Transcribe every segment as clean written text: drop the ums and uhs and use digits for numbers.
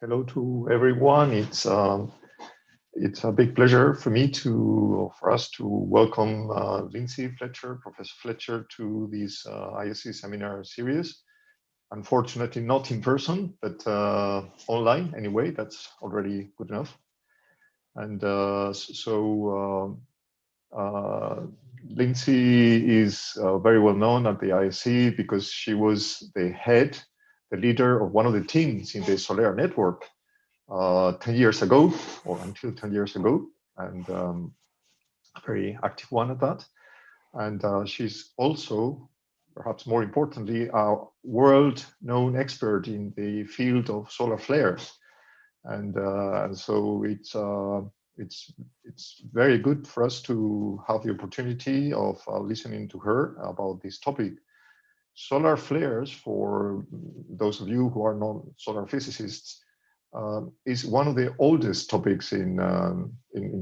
Hello to everyone. It's a big pleasure for me for us to welcome Lyndsay Fletcher, Professor Fletcher, to this ISC seminar series. Unfortunately, not in person, but online anyway. That's already good enough. And Lyndsay is very well known at the ISC because she was the leader of one of the teams in the Solar network 10 years ago, or until 10 years ago, and a very active one at that. And she's also, perhaps more importantly, a world-known expert in the field of solar flares. And so it's very good for us to have the opportunity of listening to her about this topic. Solar flares, for those of you who are not solar physicists, is one of the oldest topics in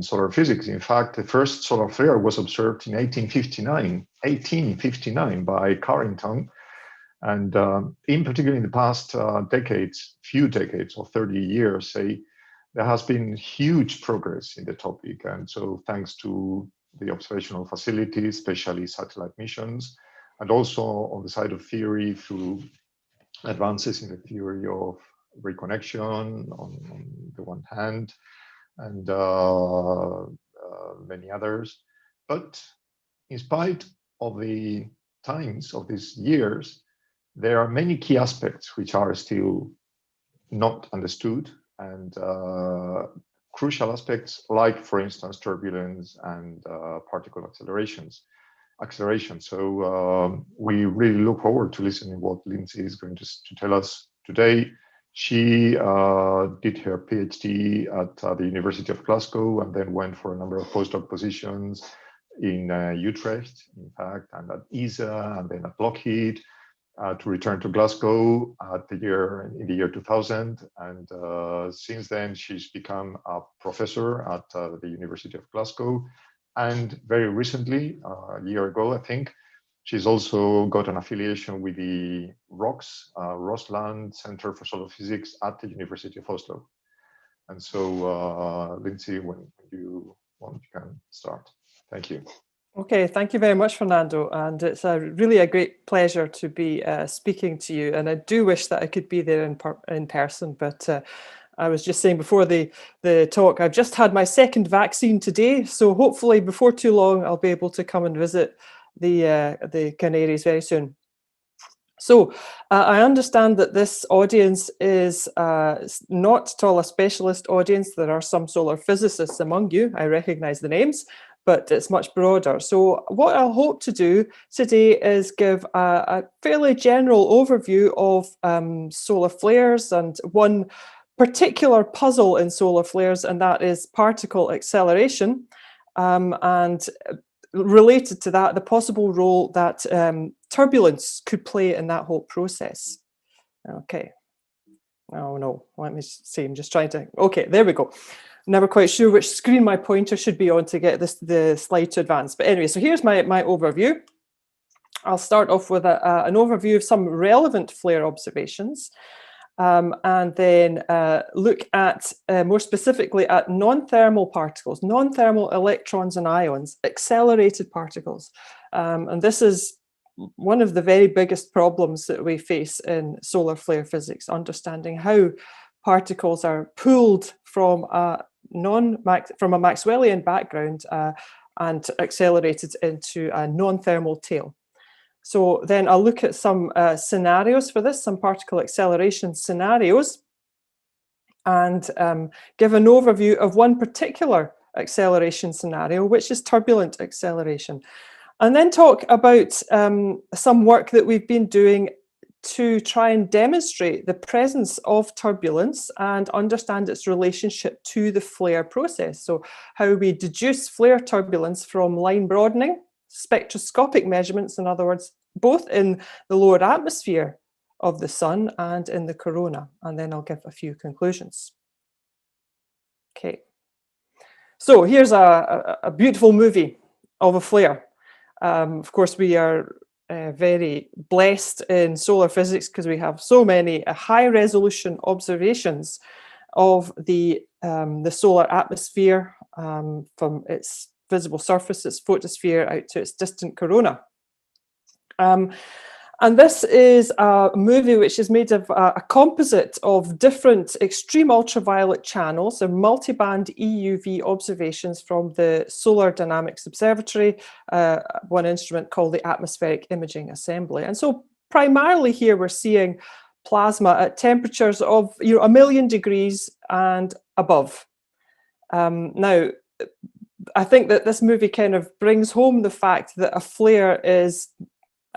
solar physics. In fact, the first solar flare was observed in 1859 by Carrington. And in particular, in the past few decades or 30 years, say, there has been huge progress in the topic. And so thanks to the observational facilities, especially satellite missions, and also on the side of theory through advances in the theory of reconnection on the one hand, and many others. But in spite of the times of these years, there are many key aspects which are still not understood, and crucial aspects like, for instance, turbulence and particle acceleration. So we really look forward to listening what Lyndsay is going to tell us today. She did her PhD at the University of Glasgow and then went for a number of postdoc positions in Utrecht, in fact, and at ESA, and then at Lockheed, to return to Glasgow in the year 2000. And since then, she's become a professor at the University of Glasgow. And very recently, a year ago, I think, she's also got an affiliation with the Rosland Center for Solar Physics at the University of Oslo. And so, Lyndsay, when you want, you can start. Thank you. Okay, thank you very much, Fernando. And it's really a great pleasure to be speaking to you. And I do wish that I could be there in person, but I was just saying before the talk, I've just had my second vaccine today. So hopefully before too long, I'll be able to come and visit the Canaries very soon. So I understand that this audience is not at all a specialist audience. There are some solar physicists among you. I recognize the names, but it's much broader. So what I'll hope to do today is give a fairly general overview of solar flares and one particular puzzle in solar flares, and that is particle acceleration. And related to that, the possible role that turbulence could play in that whole process. Okay. Oh no, let me see, I'm just trying to, okay, there we go. Never quite sure which screen my pointer should be on to get the slide to advance. But anyway, so here's my overview. I'll start off with an overview of some relevant flare observations. And then look at, more specifically, at non-thermal particles, non-thermal electrons and ions, accelerated particles. And this is one of the very biggest problems that we face in solar flare physics, understanding how particles are pulled from a Maxwellian background and accelerated into a non-thermal tail. So then I'll look at some scenarios for this, some particle acceleration scenarios, and give an overview of one particular acceleration scenario, which is turbulent acceleration. And then talk about some work that we've been doing to try and demonstrate the presence of turbulence and understand its relationship to the flare process. So how we deduce flare turbulence from line broadening, spectroscopic measurements, in other words, both in the lower atmosphere of the sun and in the corona. And then I'll give a few conclusions. Okay. So here's a beautiful movie of a flare. Of course, we are very blessed in solar physics because we have so many high resolution observations of the solar atmosphere from its visible surface, its photosphere, out to its distant corona. And this is a movie which is made of a composite of different extreme ultraviolet channels and multi-band EUV observations from the Solar Dynamics Observatory, one instrument called the Atmospheric Imaging Assembly. And so primarily here we're seeing plasma at temperatures of 1 million degrees and above. Now, I think that this movie kind of brings home the fact that a flare is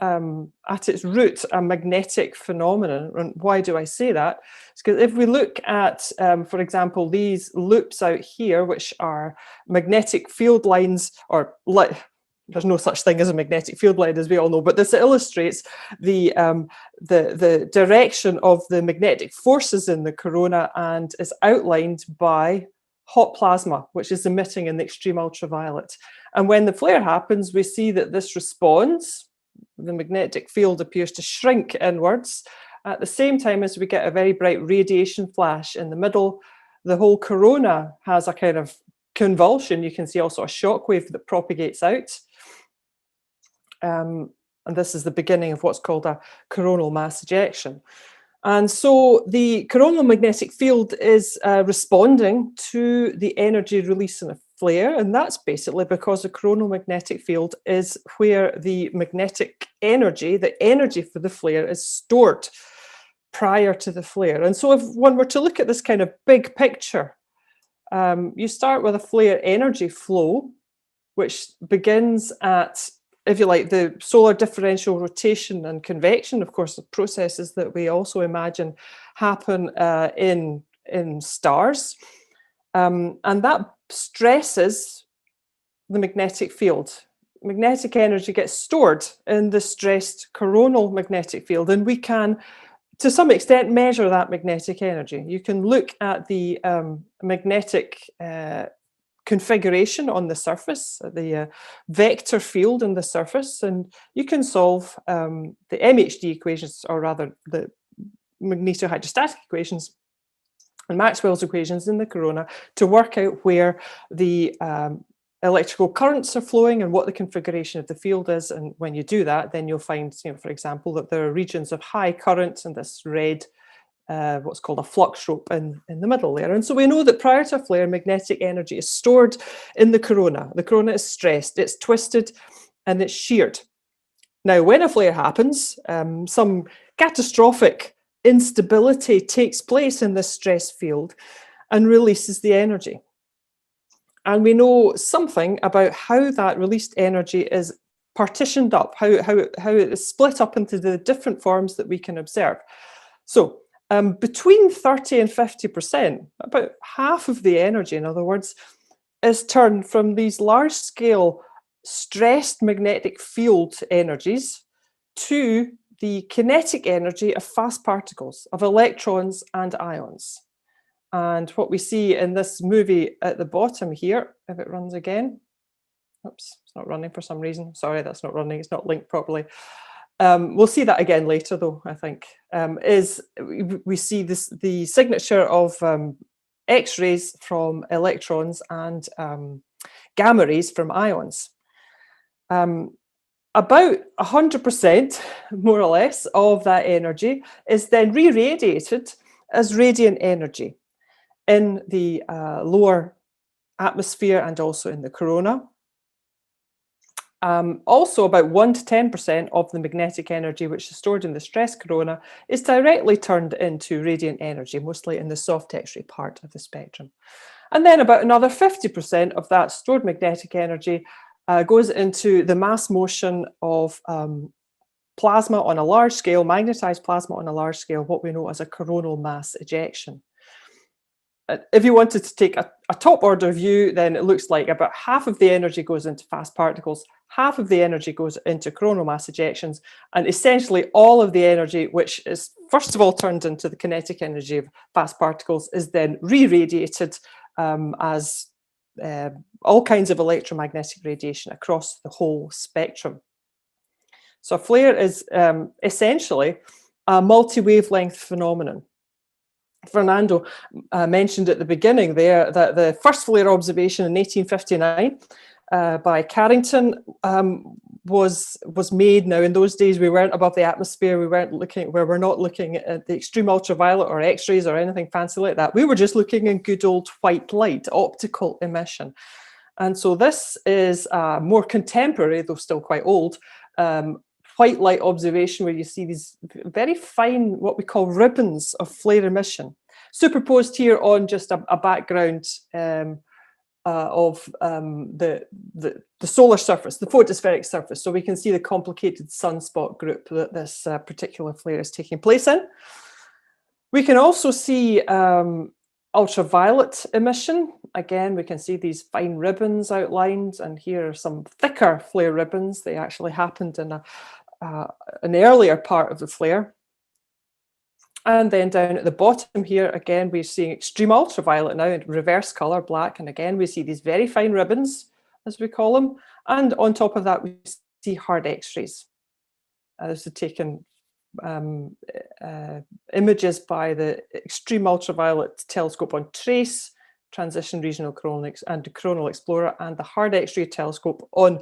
at its root a magnetic phenomenon. And why do I say that? It's because if we look at, for example, these loops out here, which are magnetic field lines, or there's no such thing as a magnetic field line, as we all know, but this illustrates the direction of the magnetic forces in the corona and is outlined by hot plasma, which is emitting in the extreme ultraviolet. And when the flare happens, we see that this responds. The magnetic field appears to shrink inwards. At the same time as we get a very bright radiation flash in the middle, the whole corona has a kind of convulsion. You can see also a shock wave that propagates out. And this is the beginning of what's called a coronal mass ejection. And so the coronal magnetic field is responding to the energy release in a flare, and that's basically because the coronal magnetic field is where the magnetic energy, the energy for the flare, is stored prior to the flare. And so if one were to look at this kind of big picture, you start with a flare energy flow, which begins at, if you like, the solar differential rotation and convection, of course, the processes that we also imagine happen in stars. And that stresses the magnetic field. Magnetic energy gets stored in the stressed coronal magnetic field, and we can, to some extent, measure that magnetic energy. You can look at the magnetic configuration on the surface, the vector field in the surface, and you can solve the MHD equations, or rather the magnetohydrostatic equations and Maxwell's equations in the corona to work out where the electrical currents are flowing and what the configuration of the field is. And when you do that, then you'll find, for example, that there are regions of high current and this red, what's called a flux rope in the middle there. And so we know that prior to a flare, magnetic energy is stored in the corona. The corona is stressed, it's twisted, and it's sheared. Now, when a flare happens, some catastrophic instability takes place in this stress field and releases the energy. And we know something about how that released energy is partitioned up, how it is split up into the different forms that we can observe. So between 30 and 50%, about half of the energy, in other words, is turned from these large-scale stressed magnetic field energies to the kinetic energy of fast particles, of electrons and ions. And what we see in this movie at the bottom here, if it runs again, oops, it's not running for some reason. Sorry, that's not running, it's not linked properly. We'll see that again later though, I think, is we see the signature of X-rays from electrons and gamma rays from ions. About 100%, more or less, of that energy is then re-radiated as radiant energy in the lower atmosphere and also in the corona. Also, about 1 to 10% of the magnetic energy which is stored in the stress corona is directly turned into radiant energy, mostly in the soft X-ray part of the spectrum. And then about another 50% of that stored magnetic energy goes into the mass motion of plasma on a large scale, magnetized plasma on a large scale, what we know as a coronal mass ejection. If you wanted to take a top order view, then it looks like about half of the energy goes into fast particles, half of the energy goes into coronal mass ejections, and essentially all of the energy, which is first of all turned into the kinetic energy of fast particles, is then re-radiated as all kinds of electromagnetic radiation across the whole spectrum. So a flare is essentially a multi-wavelength phenomenon. Fernando mentioned at the beginning there that the first flare observation in 1859 by Carrington was made. Now, in those days, we weren't above the atmosphere. We weren't looking where we're not looking at the extreme ultraviolet or X-rays or anything fancy like that. We were just looking in good old white light, optical emission. And so this is more contemporary, though still quite old, white light observation where you see these very fine, what we call ribbons of flare emission, superposed here on just a background of the solar surface, the photospheric surface. So we can see the complicated sunspot group that this particular flare is taking place in. We can also see ultraviolet emission. Again, we can see these fine ribbons outlined, and here are some thicker flare ribbons. They actually happened in an earlier part of the flare. And then down at the bottom here, again, we're seeing extreme ultraviolet now in reverse color, black. And again, we see these very fine ribbons, as we call them. And on top of that, we see hard X-rays. This is taken images by the Extreme Ultraviolet Telescope on TRACE, Transition Regional Coronal Explorer, and the Hard X-ray Telescope on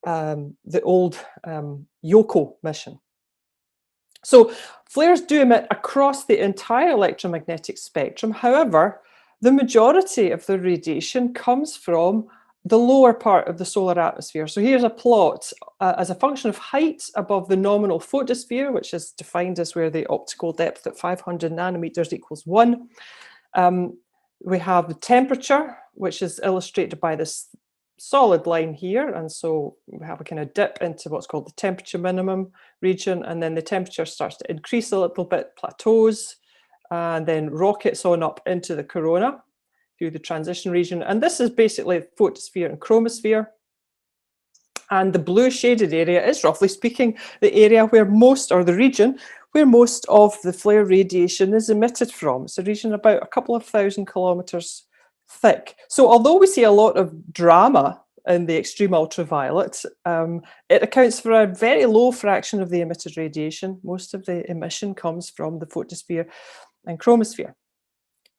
the old YOCO mission. So flares do emit across the entire electromagnetic spectrum. However, the majority of the radiation comes from the lower part of the solar atmosphere. So here's a plot as a function of height above the nominal photosphere, which is defined as where the optical depth at 500 nanometers equals 1. We have the temperature, which is illustrated by this solid line here. And so we have a kind of dip into what's called the temperature minimum region. And then the temperature starts to increase a little bit, plateaus, and then rockets on up into the corona through the transition region. And this is basically photosphere and chromosphere. And the blue shaded area is, roughly speaking, the area where most, or the region where most of the flare radiation is emitted from. It's a region about a couple of thousand kilometers thick. So although we see a lot of drama in the extreme ultraviolet, it accounts for a very low fraction of the emitted radiation. Most of the emission comes from the photosphere and chromosphere.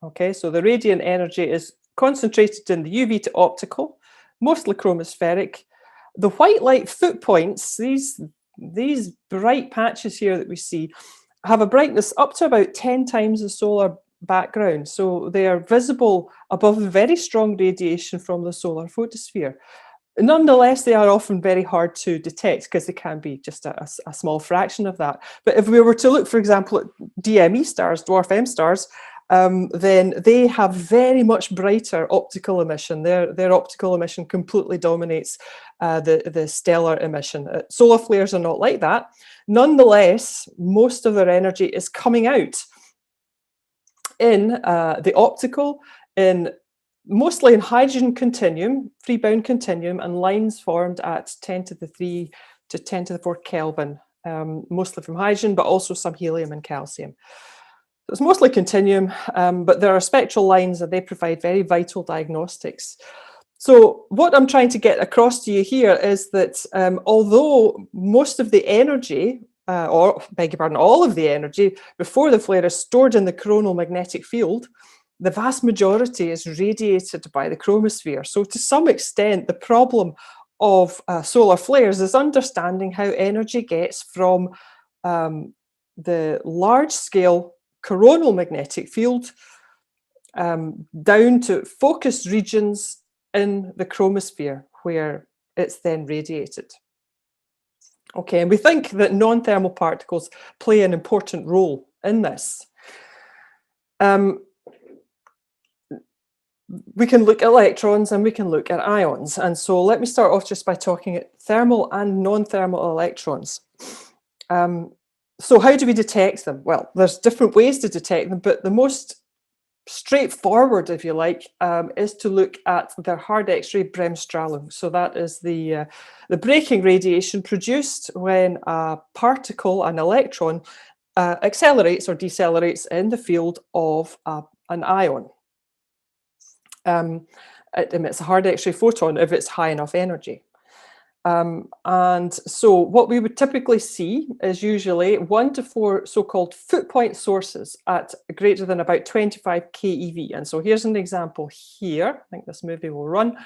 Okay, so the radiant energy is concentrated in the UV to optical, mostly chromospheric. The white light foot points, these bright patches here that we see, have a brightness up to about 10 times the solar background. So they are visible above the very strong radiation from the solar photosphere. Nonetheless, they are often very hard to detect because they can be just a small fraction of that. But if we were to look, for example, at DME stars, dwarf M stars, then they have very much brighter optical emission. Their optical emission completely dominates the stellar emission. Solar flares are not like that. Nonetheless, most of their energy is coming out in the optical, mostly in hydrogen continuum, free bound continuum, and lines formed at 10 to the 3 to 10 to the 4 Kelvin, mostly from hydrogen, but also some helium and calcium. So it's mostly continuum, but there are spectral lines and they provide very vital diagnostics. So what I'm trying to get across to you here is that although most of the energy, or beg your pardon, all of the energy before the flare is stored in the coronal magnetic field, the vast majority is radiated by the chromosphere. So to some extent, the problem of solar flares is understanding how energy gets from the large-scale coronal magnetic field down to focused regions in the chromosphere where it's then radiated. Okay, and we think that non-thermal particles play an important role in this. We can look at electrons and we can look at ions. And so let me start off just by talking at thermal and non-thermal electrons. So how do we detect them? Well, there's different ways to detect them, but the most straightforward, if you like, is to look at their hard X-ray bremsstrahlung. So that is the breaking radiation produced when a particle, an electron, accelerates or decelerates in the field of an ion. It emits a hard X-ray photon if it's high enough energy. And so what we would typically see is usually 1 to 4 so-called foot point sources at greater than about 25 keV. And so here's an example here. I think this movie will run.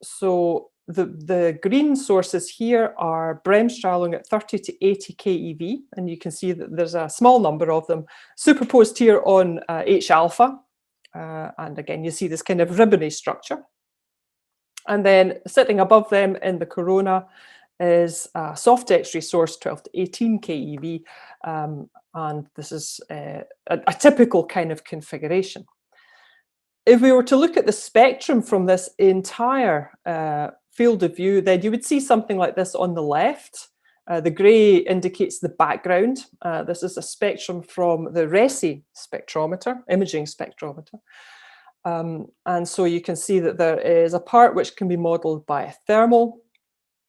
So the green sources here are bremsstrahlung at 30 to 80 keV. And you can see that there's a small number of them superposed here on H alpha. And again, you see this kind of ribbony structure. And then sitting above them in the corona is a soft X-ray source, 12 to 18 keV. And this is a typical kind of configuration. If we were to look at the spectrum from this entire field of view, then you would see something like this on the left. The grey indicates the background. This is a spectrum from the RESI spectrometer, imaging spectrometer. And so you can see that there is a part which can be modeled by a thermal,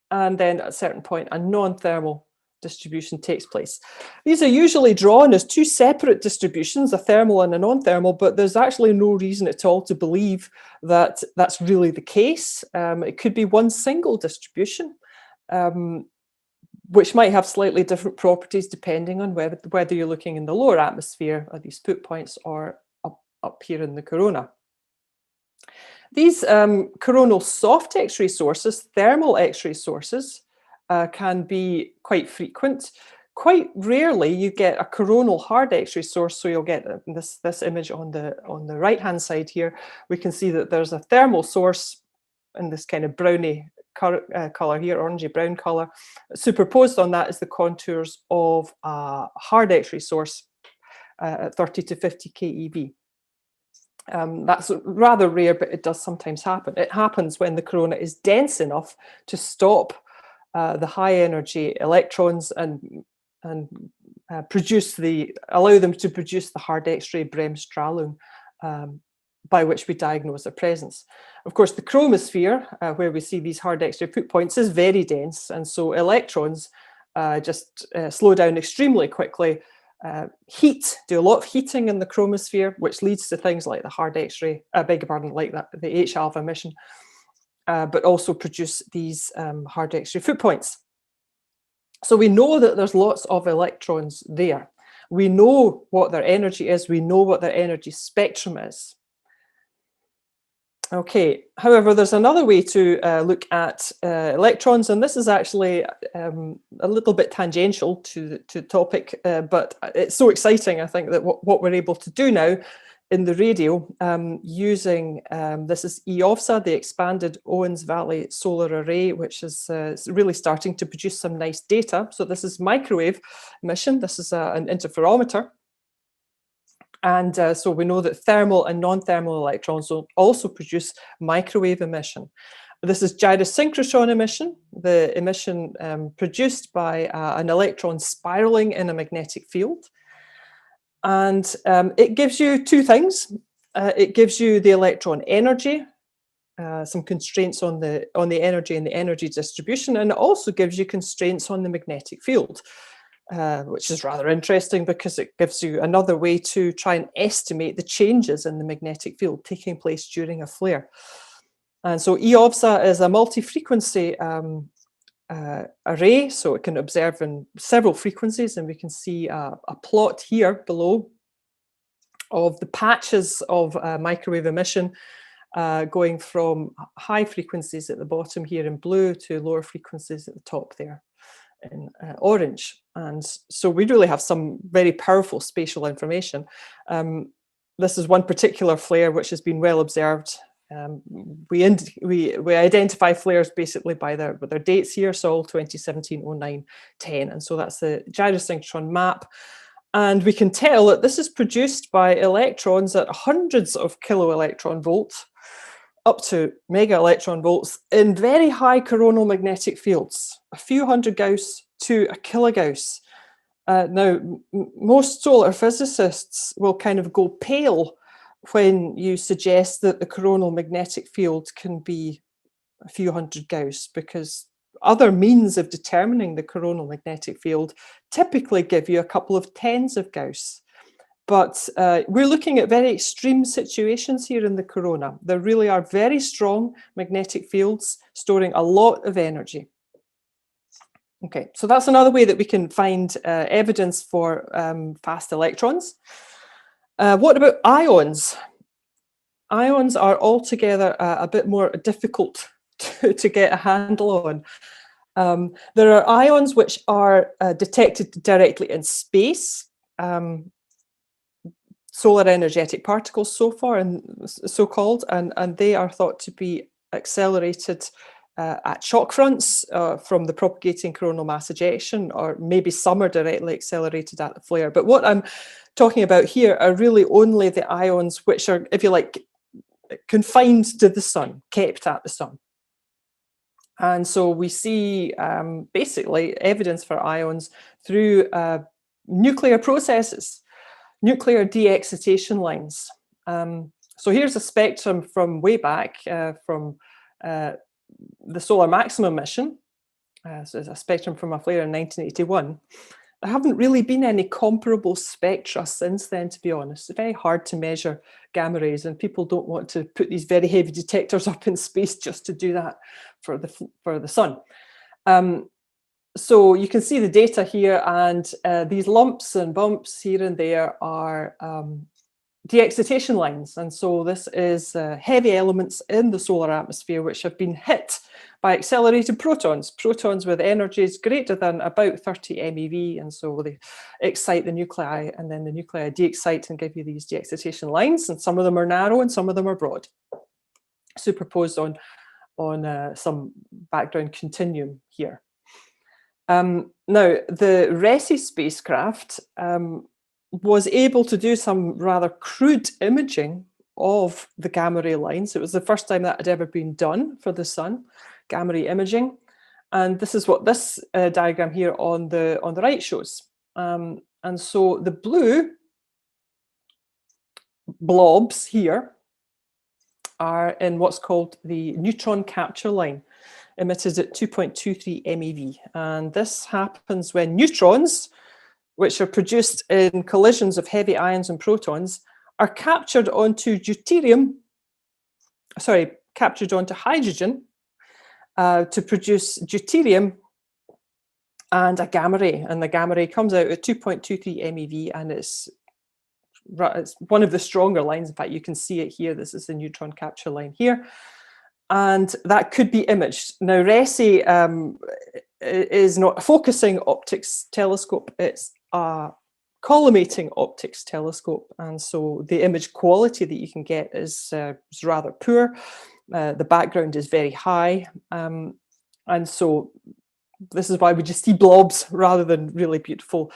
and then at a certain point a non-thermal distribution takes place. These are usually drawn as two separate distributions, a thermal and a non-thermal, but there's actually no reason at all to believe that that's really the case. It could be one single distribution, which might have slightly different properties depending on whether you're looking in the lower atmosphere at these foot points or up here in the corona. These coronal soft X-ray sources, thermal X-ray sources, can be quite frequent. Quite rarely you get a coronal hard X-ray source, so you'll get this image on the right-hand side here. We can see that there's a thermal source in this kind of browny color here, orangey brown color. Superposed on that is the contours of a hard X-ray source at 30 to 50 keV. That's rather rare, but it does sometimes happen. It happens when the corona is dense enough to stop the high energy electrons and allow them to produce the hard X-ray bremsstrahlung, by which we diagnose their presence. Of course, the chromosphere, where we see these hard X-ray foot points, is very dense, and so electrons just slow down extremely quickly, do a lot of heating in the chromosphere, which leads to things like the hard X-ray, like the H alpha emission, but also produce these hard X-ray foot points. So we know that there's lots of electrons there. We know what their energy is. We know what their energy spectrum is. Okay, however, there's another way to look at electrons, and this is actually a little bit tangential to the topic, but it's so exciting, I think, that what we're able to do now in the radio using, this is EOFSA, the Expanded Owens Valley Solar Array, which is really starting to produce some nice data. So this is microwave emission. This is an interferometer. And so we know that thermal and non-thermal electrons will also produce microwave emission. This is gyrosynchrotron emission, the emission produced by an electron spiraling in a magnetic field. And it gives you two things. It gives you the electron energy, some constraints on the energy and the energy distribution, and it also gives you constraints on the magnetic field. Which is rather interesting because it gives you another way to try and estimate the changes in the magnetic field taking place during a flare. And so EOFSA is a multi-frequency array, so it can observe in several frequencies, and we can see a plot here below of the patches of microwave emission going from high frequencies at the bottom here in blue to lower frequencies at the top there in orange. And so we really have some very powerful spatial information. This is one particular flare which has been well observed. We identify flares basically by their dates here, Sol 2017, 09, 10, and so that's the gyrosynchrotron map. And we can tell that this is produced by electrons at hundreds of kiloelectron volts up to mega electron volts in very high coronal magnetic fields, a few hundred Gauss to a kilogauss. Now, most solar physicists will kind of go pale when you suggest that the coronal magnetic field can be a few hundred Gauss, because other means of determining the coronal magnetic field typically give you a couple of tens of Gauss. But we're looking at very extreme situations here in the corona. There really are very strong magnetic fields storing a lot of energy. Okay, so that's another way that we can find evidence for fast electrons. What about ions? Ions are altogether a bit more difficult to get a handle on. There are ions which are detected directly in space, solar energetic particles so far, and so-called, and they are thought to be accelerated at shock fronts from the propagating coronal mass ejection, or maybe some are directly accelerated at the flare. But what I'm talking about here are really only the ions which are, if you like, confined to the sun, kept at the sun. And so we see basically evidence for ions through nuclear processes, nuclear de-excitation lines. So here's a spectrum from way back from the solar maximum mission. So it's a spectrum from a flare in 1981. There haven't really been any comparable spectra since then, to be honest. It's very hard to measure gamma rays, and people don't want to put these very heavy detectors up in space just to do that for the sun. So you can see the data here, and these lumps and bumps here and there are de-excitation lines. And so this is heavy elements in the solar atmosphere which have been hit by accelerated protons, protons with energies greater than about 30 MeV. And so they excite the nuclei, and then the nuclei de-excite and give you these de-excitation lines. And some of them are narrow and some of them are broad, superposed on some background continuum here. Now, the RESI spacecraft was able to do some rather crude imaging of the gamma ray lines. It was the first time that had ever been done for the sun, gamma ray imaging. And this is what this diagram here on the right shows. And so the blue blobs here are in what's called the neutron capture line, emitted at 2.23 MeV. And this happens when neutrons, which are produced in collisions of heavy ions and protons, are captured onto hydrogen to produce deuterium and a gamma ray. And the gamma ray comes out at 2.23 MeV, and it's one of the stronger lines. In fact, you can see it here. This is the neutron capture line here. And that could be imaged. Now, RESI is not a focusing optics telescope, it's a collimating optics telescope. And so the image quality that you can get is rather poor. The background is very high. And so this is why we just see blobs rather than really beautiful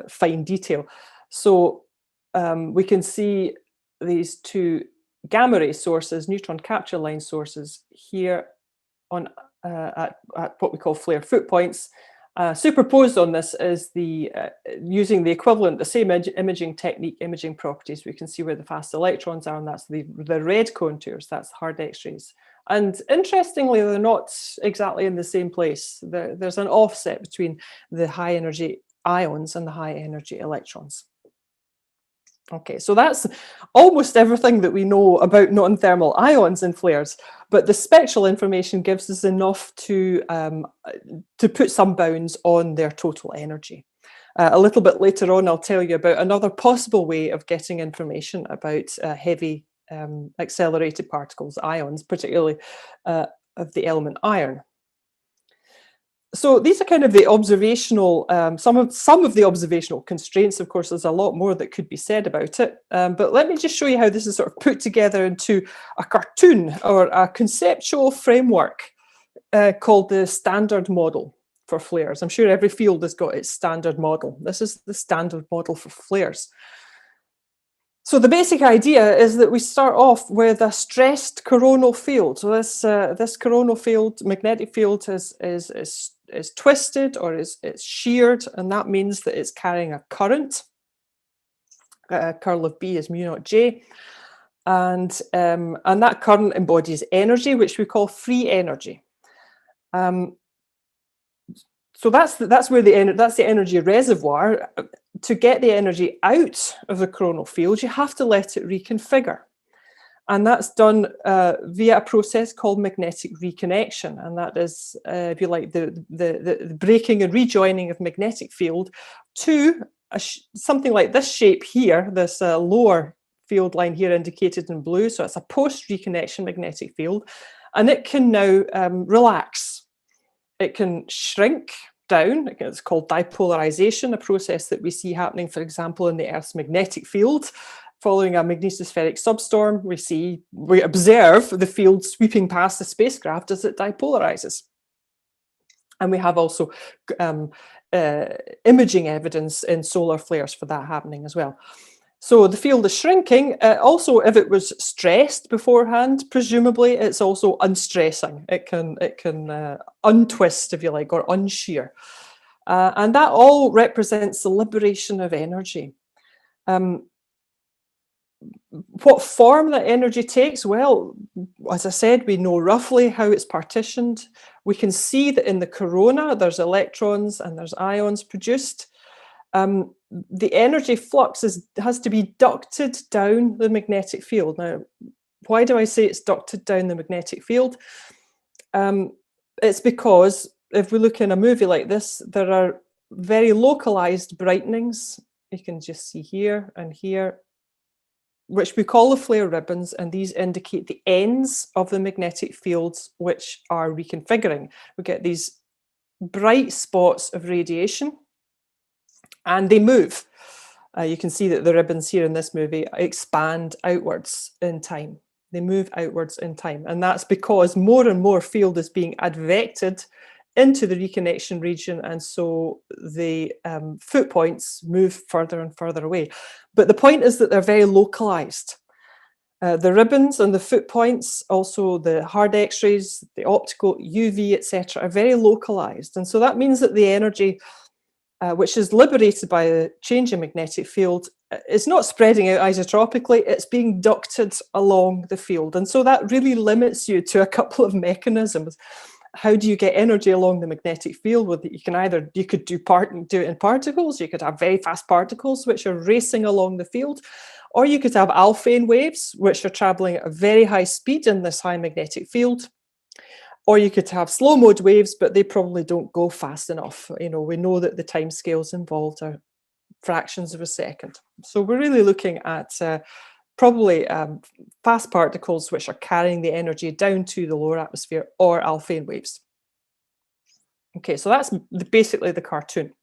fine detail. So we can see these two gamma ray sources, neutron capture line sources, here on at what we call flare foot points. Superposed on this is the using the equivalent, the same imaging technique, imaging properties. We can see where the fast electrons are, and that's the red contours. That's hard X-rays. And interestingly, they're not exactly in the same place. There's an offset between the high energy ions and the high energy electrons. Okay, so that's almost everything that we know about non-thermal ions in flares, but the spectral information gives us enough to put some bounds on their total energy. A little bit later on, I'll tell you about another possible way of getting information about heavy accelerated particles, ions, particularly of the element iron. So these are kind of the observational, some of the observational constraints. Of course, there's a lot more that could be said about it. But let me just show you how this is sort of put together into a cartoon or a conceptual framework called the standard model for flares. I'm sure every field has got its standard model. This is the standard model for flares. So the basic idea is that we start off with a stressed coronal field. So this coronal field, magnetic field, is twisted or is sheared, and that means that it's carrying a current. Curl of B is mu naught J, and that current embodies energy, which we call free energy. So that's where that's the energy reservoir. To get the energy out of the coronal field, you have to let it reconfigure. And that's done via a process called magnetic reconnection. And that is, if you like, the breaking and rejoining of magnetic field to something like this shape here, this lower field line here indicated in blue. So it's a post-reconnection magnetic field. And it can now relax. It can shrink down. It's called dipolarization, a process that we see happening, for example, in the Earth's magnetic field. Following a magnetospheric substorm, we observe the field sweeping past the spacecraft as it dipolarizes. And we have also imaging evidence in solar flares for that happening as well. So the field is shrinking. Also, if it was stressed beforehand, presumably it's also unstressing. It can untwist, if you like, or unshear. And that all represents the liberation of energy. What form that energy takes? Well, as I said, we know roughly how it's partitioned. We can see that in the corona, there's electrons and there's ions produced. The energy flux has to be ducted down the magnetic field. Now, why do I say it's ducted down the magnetic field? It's because if we look in a movie like this, there are very localized brightenings. You can just see here and here, which we call the flare ribbons, and these indicate the ends of the magnetic fields which are reconfiguring. We get these bright spots of radiation, and they move. You can see that the ribbons here in this movie expand outwards in time. They move outwards in time, and that's because more and more field is being advected into the reconnection region, and so the foot points move further and further away. But the point is that they're very localized. The ribbons and the foot points, also the hard X-rays, the optical, UV, etc., are very localized. And so that means that the energy, which is liberated by the change in magnetic field, is not spreading out isotropically, it's being ducted along the field. And so that really limits you to a couple of mechanisms. How do you get energy along the magnetic field? With you could do it in particles. You could have very fast particles which are racing along the field, or you could have alphane waves which are traveling at a very high speed in this high magnetic field, or you could have slow mode waves, but they probably don't go fast enough. We know that the time scales involved are fractions of a second. So we're really looking at probably fast particles which are carrying the energy down to the lower atmosphere, or alphane waves. Okay, so that's basically the cartoon.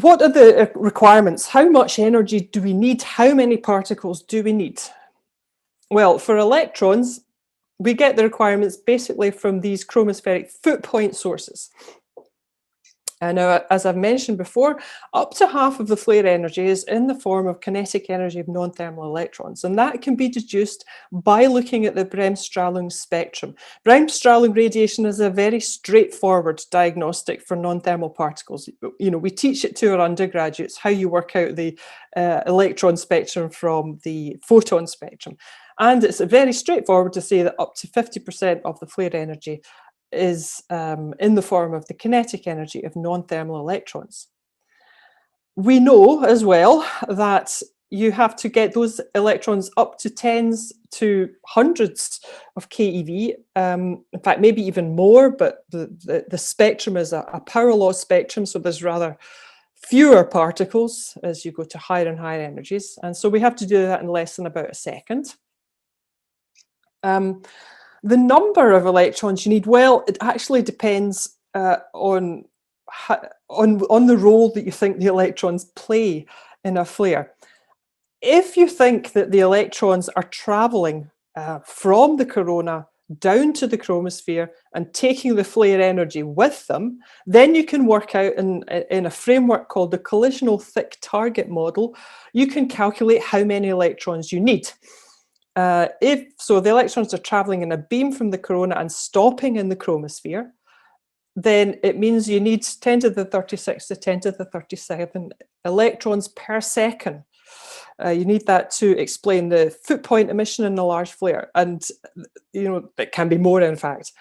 What are the requirements? How much energy do we need? How many particles do we need? Well, for electrons, we get the requirements basically from these chromospheric foot point sources. And as I've mentioned before, up to half of the flare energy is in the form of kinetic energy of non-thermal electrons. And that can be deduced by looking at the Bremsstrahlung spectrum. Bremsstrahlung radiation is a very straightforward diagnostic for non-thermal particles. We teach it to our undergraduates, how you work out the electron spectrum from the photon spectrum. And it's very straightforward to say that up to 50% of the flare energy is in the form of the kinetic energy of non-thermal electrons. We know as well that you have to get those electrons up to tens to hundreds of keV, in fact, maybe even more, but the spectrum is a power law spectrum, so there's rather fewer particles as you go to higher and higher energies. And so we have to do that in less than about a second. The number of electrons you need, well, it actually depends on the role that you think the electrons play in a flare. If you think that the electrons are traveling from the corona down to the chromosphere and taking the flare energy with them, then you can work out in a framework called the collisional thick target model, you can calculate how many electrons you need. If the electrons are traveling in a beam from the corona and stopping in the chromosphere, then it means you need 10 to the 36 to 10 to the 37 electrons per second. You need that to explain the foot point emission in a large flare, and it can be more, in fact.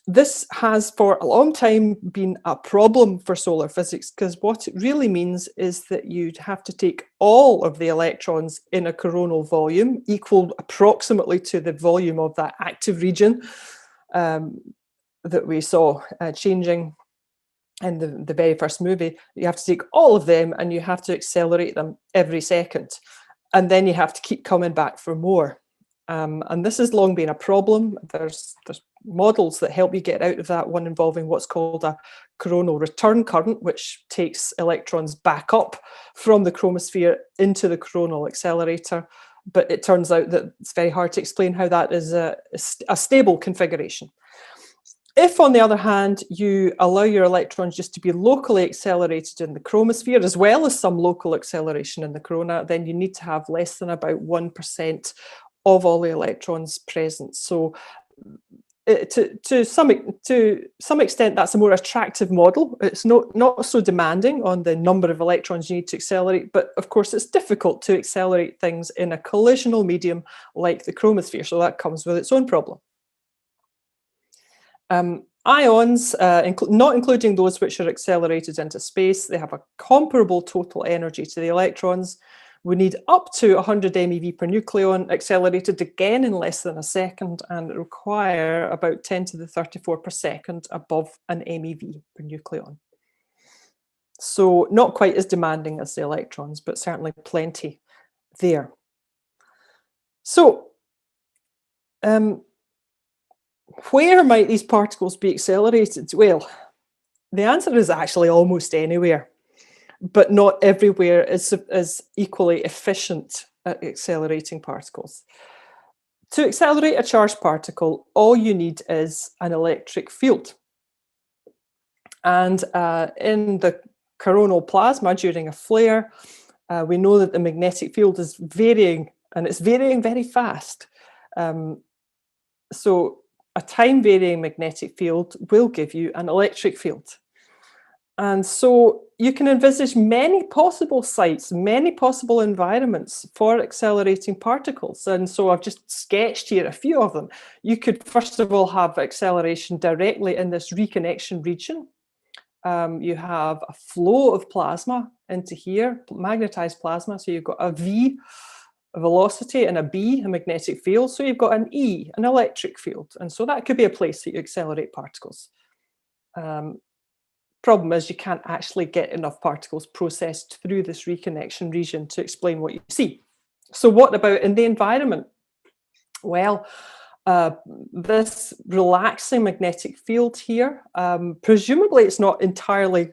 this has for a long time been a problem for solar physics, because what it really means is that you'd have to take all of the electrons in a coronal volume, equal approximately to the volume of that active region that we saw changing in the very first movie. You have to take all of them and you have to accelerate them every second. And then you have to keep coming back for more. And this has long been a problem. There's models that help you get out of that, one involving what's called a coronal return current, which takes electrons back up from the chromosphere into the coronal accelerator. But it turns out that it's very hard to explain how that is a stable configuration. If, on the other hand, you allow your electrons just to be locally accelerated in the chromosphere, as well as some local acceleration in the corona, then you need to have less than about 1% of all the electrons present. So to some extent, that's a more attractive model. It's not so demanding on the number of electrons you need to accelerate, but of course it's difficult to accelerate things in a collisional medium like the chromosphere, so that comes with its own problem. Ions, not including those which are accelerated into space, they have a comparable total energy to the electrons. We need up to 100 MeV per nucleon, accelerated again in less than a second, and require about 10 to the 34 per second above an MeV per nucleon. So not quite as demanding as the electrons, but certainly plenty there. So where might these particles be accelerated? Well, the answer is actually almost anywhere, but not everywhere is equally efficient at accelerating particles. To accelerate a charged particle, all you need is an electric field. And in the coronal plasma during a flare, we know that the magnetic field is varying, and it's varying very fast. So a time-varying magnetic field will give you an electric field. And so you can envisage many possible sites, many possible environments for accelerating particles. And so I've just sketched here a few of them. You could, first of all, have acceleration directly in this reconnection region. You have a flow of plasma into here, magnetized plasma. So you've got a V, a velocity, and a B, a magnetic field. So you've got an E, an electric field. And so that could be a place that you accelerate particles. Problem is you can't actually get enough particles processed through this reconnection region to explain what you see. So what about in the environment? Well, this relaxing magnetic field here, presumably it's not entirely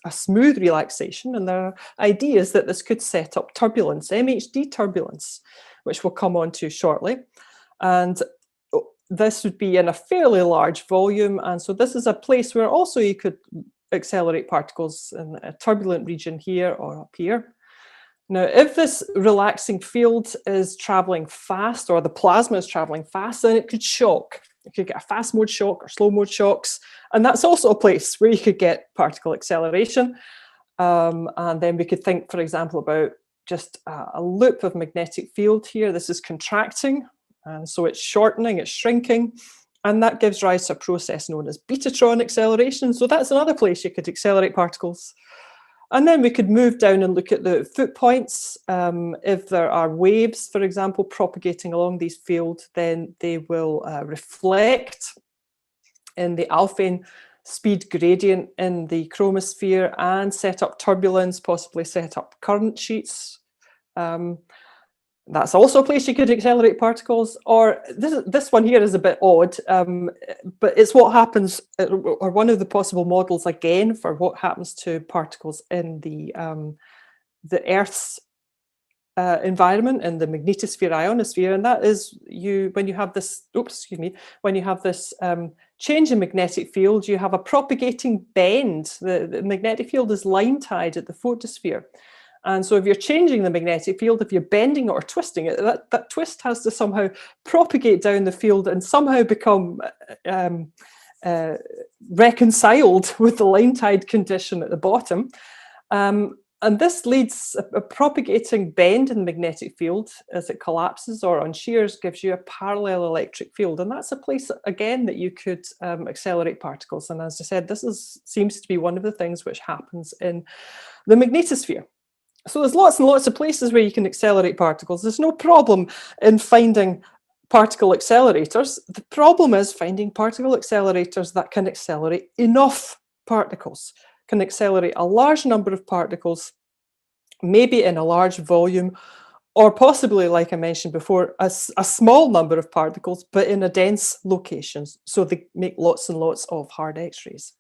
a smooth relaxation, and there are ideas that this could set up turbulence, MHD turbulence, which we'll come on to shortly. And this would be in a fairly large volume, and so this is a place where also you could accelerate particles in a turbulent region here or up here. Now, if this relaxing field is traveling fast, or the plasma is traveling fast, then it could shock. You could get a fast mode shock or slow mode shocks. And that's also a place where you could get particle acceleration. And then we could think, for example, about just a loop of magnetic field here. This is contracting, and so it's shortening, it's shrinking. And that gives rise to a process known as betatron acceleration. So that's another place you could accelerate particles. And then we could move down and look at the foot points. If there are waves, for example, propagating along these fields, then they will reflect in the Alfvén speed gradient in the chromosphere and set up turbulence, possibly set up current sheets. That's also a place you could accelerate particles. Or this one here is a bit odd, but it's what happens, or one of the possible models again for what happens to particles in the Earth's environment, in the magnetosphere, ionosphere, and that is when you have this. When you have this change in magnetic field, you have a propagating bend. The magnetic field is line-tied at the photosphere. And so if you're changing the magnetic field, if you're bending it or twisting it, that twist has to somehow propagate down the field and somehow become reconciled with the line-tied condition at the bottom. And this leads a propagating bend in the magnetic field as it collapses or on shears gives you a parallel electric field. And that's a place, again, that you could accelerate particles. And as I said, this seems to be one of the things which happens in the magnetosphere. So there's lots and lots of places where you can accelerate particles. There's no problem in finding particle accelerators. The problem is finding particle accelerators that can accelerate enough particles, can accelerate a large number of particles, maybe in a large volume, or possibly, like I mentioned before, a small number of particles, but in a dense location, so they make lots and lots of hard X-rays.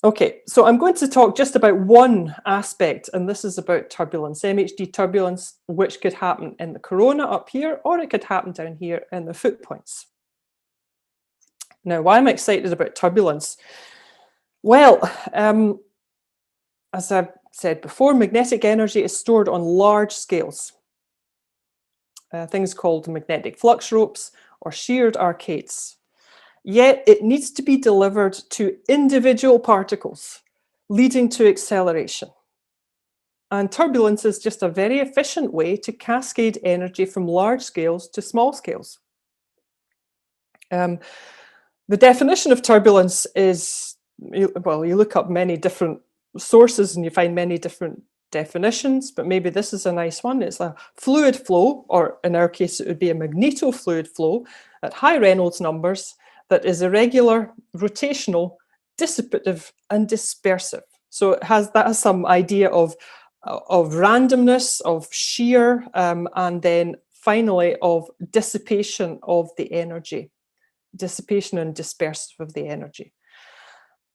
Okay, so I'm going to talk just about one aspect, and this is about turbulence, MHD turbulence, which could happen in the corona up here, or it could happen down here in the foot points. Now, why am I excited about turbulence? Well, as I've said before, magnetic energy is stored on large scales, things called magnetic flux ropes or sheared arcades. Yet it needs to be delivered to individual particles, leading to acceleration. And turbulence is just a very efficient way to cascade energy from large scales to small scales. The definition of turbulence is, well, you look up many different sources and you find many different definitions, but maybe this is a nice one. It's a fluid flow, or in our case, it would be a magnetofluid flow at high Reynolds numbers that is irregular, rotational, dissipative, and dispersive. So that has some idea of randomness, of shear, and then finally of dissipation of the energy, dissipation and dispersive of the energy.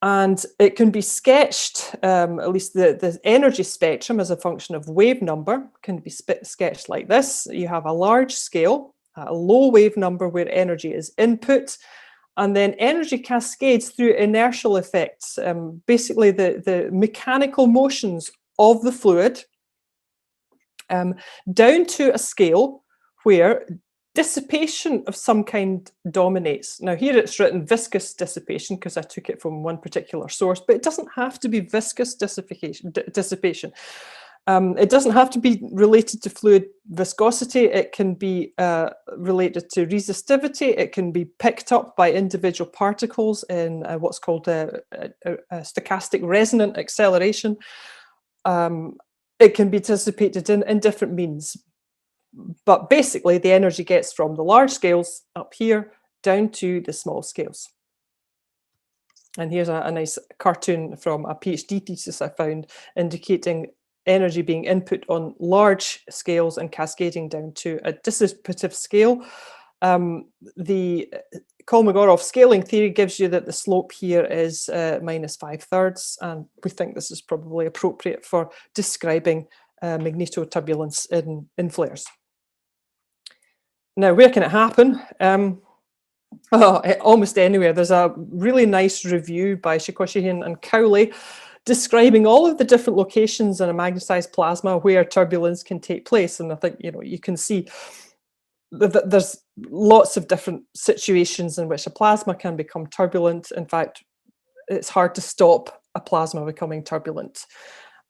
And it can be sketched, at least the energy spectrum as a function of wave number can be sketched like this. You have a large scale, a low wave number where energy is input, and then energy cascades through inertial effects, basically the mechanical motions of the fluid, down to a scale where dissipation of some kind dominates. Now here it's written viscous dissipation because I took it from one particular source, but it doesn't have to be viscous dissipation. It doesn't have to be related to fluid viscosity. It can be related to resistivity. It can be picked up by individual particles in what's called a stochastic resonant acceleration. It can be dissipated in different means. But basically, the energy gets from the large scales up here down to the small scales. And here's a nice cartoon from a PhD thesis I found indicating energy being input on large scales and cascading down to a dissipative scale. The Kolmogorov scaling theory gives you that the slope here is minus 5/3, and we think this is probably appropriate for describing magnetoturbulence in flares. Now, where can it happen? Almost anywhere. There's a really nice review by Shikoshihin and Cowley describing all of the different locations in a magnetized plasma where turbulence can take place. And I think, you can see that there's lots of different situations in which a plasma can become turbulent. In fact, it's hard to stop a plasma becoming turbulent.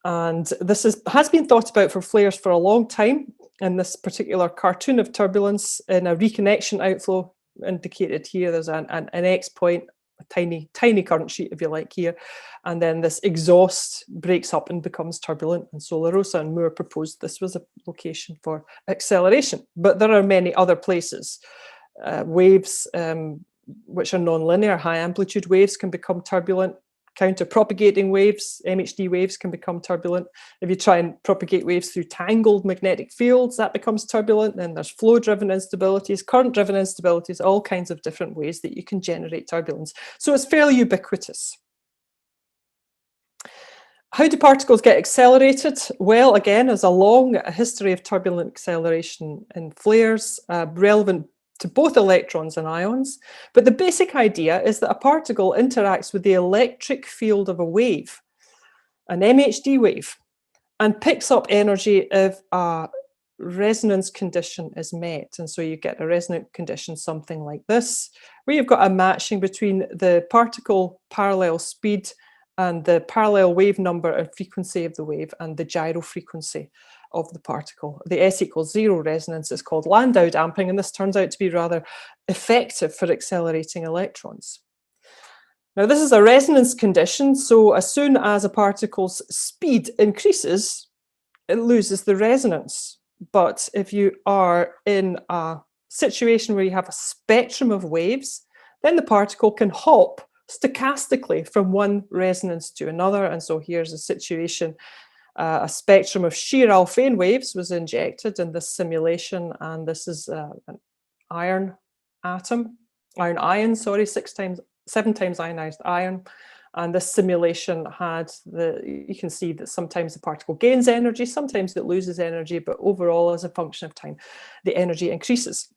And this has been thought about for flares for a long time. In this particular cartoon of turbulence in a reconnection outflow indicated here, there's an X point, a tiny current sheet, if you like, here, and then this exhaust breaks up and becomes turbulent. And so LaRosa and Moore proposed this was a location for acceleration. But there are many other places. Waves, which are non-linear, high amplitude waves can become turbulent. Counter-propagating waves, MHD waves, can become turbulent. If you try and propagate waves through tangled magnetic fields, that becomes turbulent. Then there's flow-driven instabilities, current-driven instabilities, all kinds of different ways that you can generate turbulence. So it's fairly ubiquitous. How do particles get accelerated? Well, again, there's a long history of turbulent acceleration in flares, relevant to both electrons and ions. But the basic idea is that a particle interacts with the electric field of a wave, an MHD wave, and picks up energy if a resonance condition is met. And so you get a resonant condition, something like this, where you've got a matching between the particle parallel speed and the parallel wave number and frequency of the wave, and the gyro frequency of the particle. The S equals 0 resonance is called Landau damping, and this turns out to be rather effective for accelerating electrons. Now, this is a resonance condition, so as soon as a particle's speed increases, it loses the resonance. But if you are in a situation where you have a spectrum of waves, then the particle can hop stochastically from one resonance to another. And so here's a situation, a spectrum of shear Alfvén waves was injected in this simulation, and this is an iron ion, 7 times ionized iron. And this simulation had you can see that sometimes the particle gains energy, sometimes it loses energy, but overall, as a function of time, the energy increases.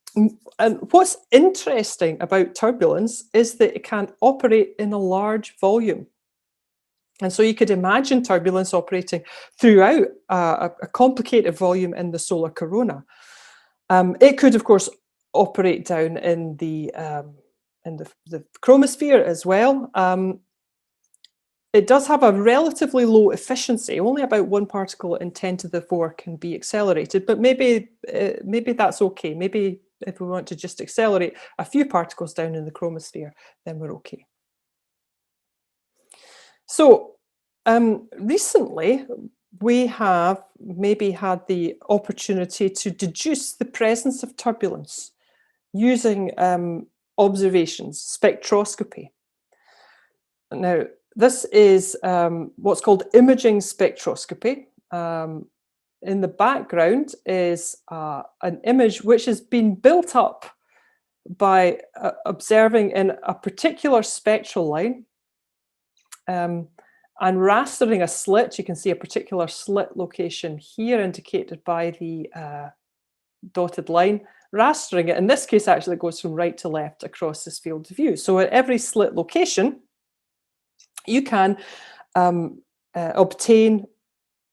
And what's interesting about turbulence is that it can operate in a large volume. And so you could imagine turbulence operating throughout a complicated volume in the solar corona. It could, of course, operate down in the chromosphere as well. It does have a relatively low efficiency. Only about 1 particle in 10 to the 4 can be accelerated, but maybe that's okay. Maybe if we want to just accelerate a few particles down in the chromosphere, then we're okay. So recently, we have maybe had the opportunity to deduce the presence of turbulence using observations, spectroscopy. Now, this is what's called imaging spectroscopy. In the background is an image which has been built up by observing in a particular spectral line and rastering a slit. You can see a particular slit location here indicated by the dotted line. Rastering it, in this case, actually goes from right to left across this field of view. So at every slit location, you can obtain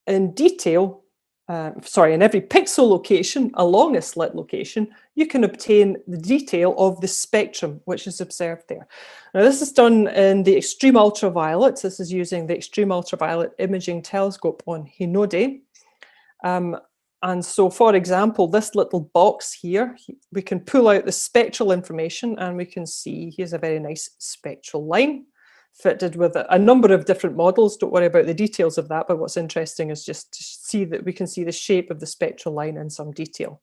in detail, in every pixel location along a slit location, you can obtain the detail of the spectrum which is observed there. Now, this is done in the extreme ultraviolet. This is using the extreme ultraviolet imaging telescope on Hinode. And so, for example, this little box here, we can pull out the spectral information and we can see, here's a very nice spectral line fitted with a number of different models. Don't worry about the details of that, but what's interesting is just to see that we can see the shape of the spectral line in some detail.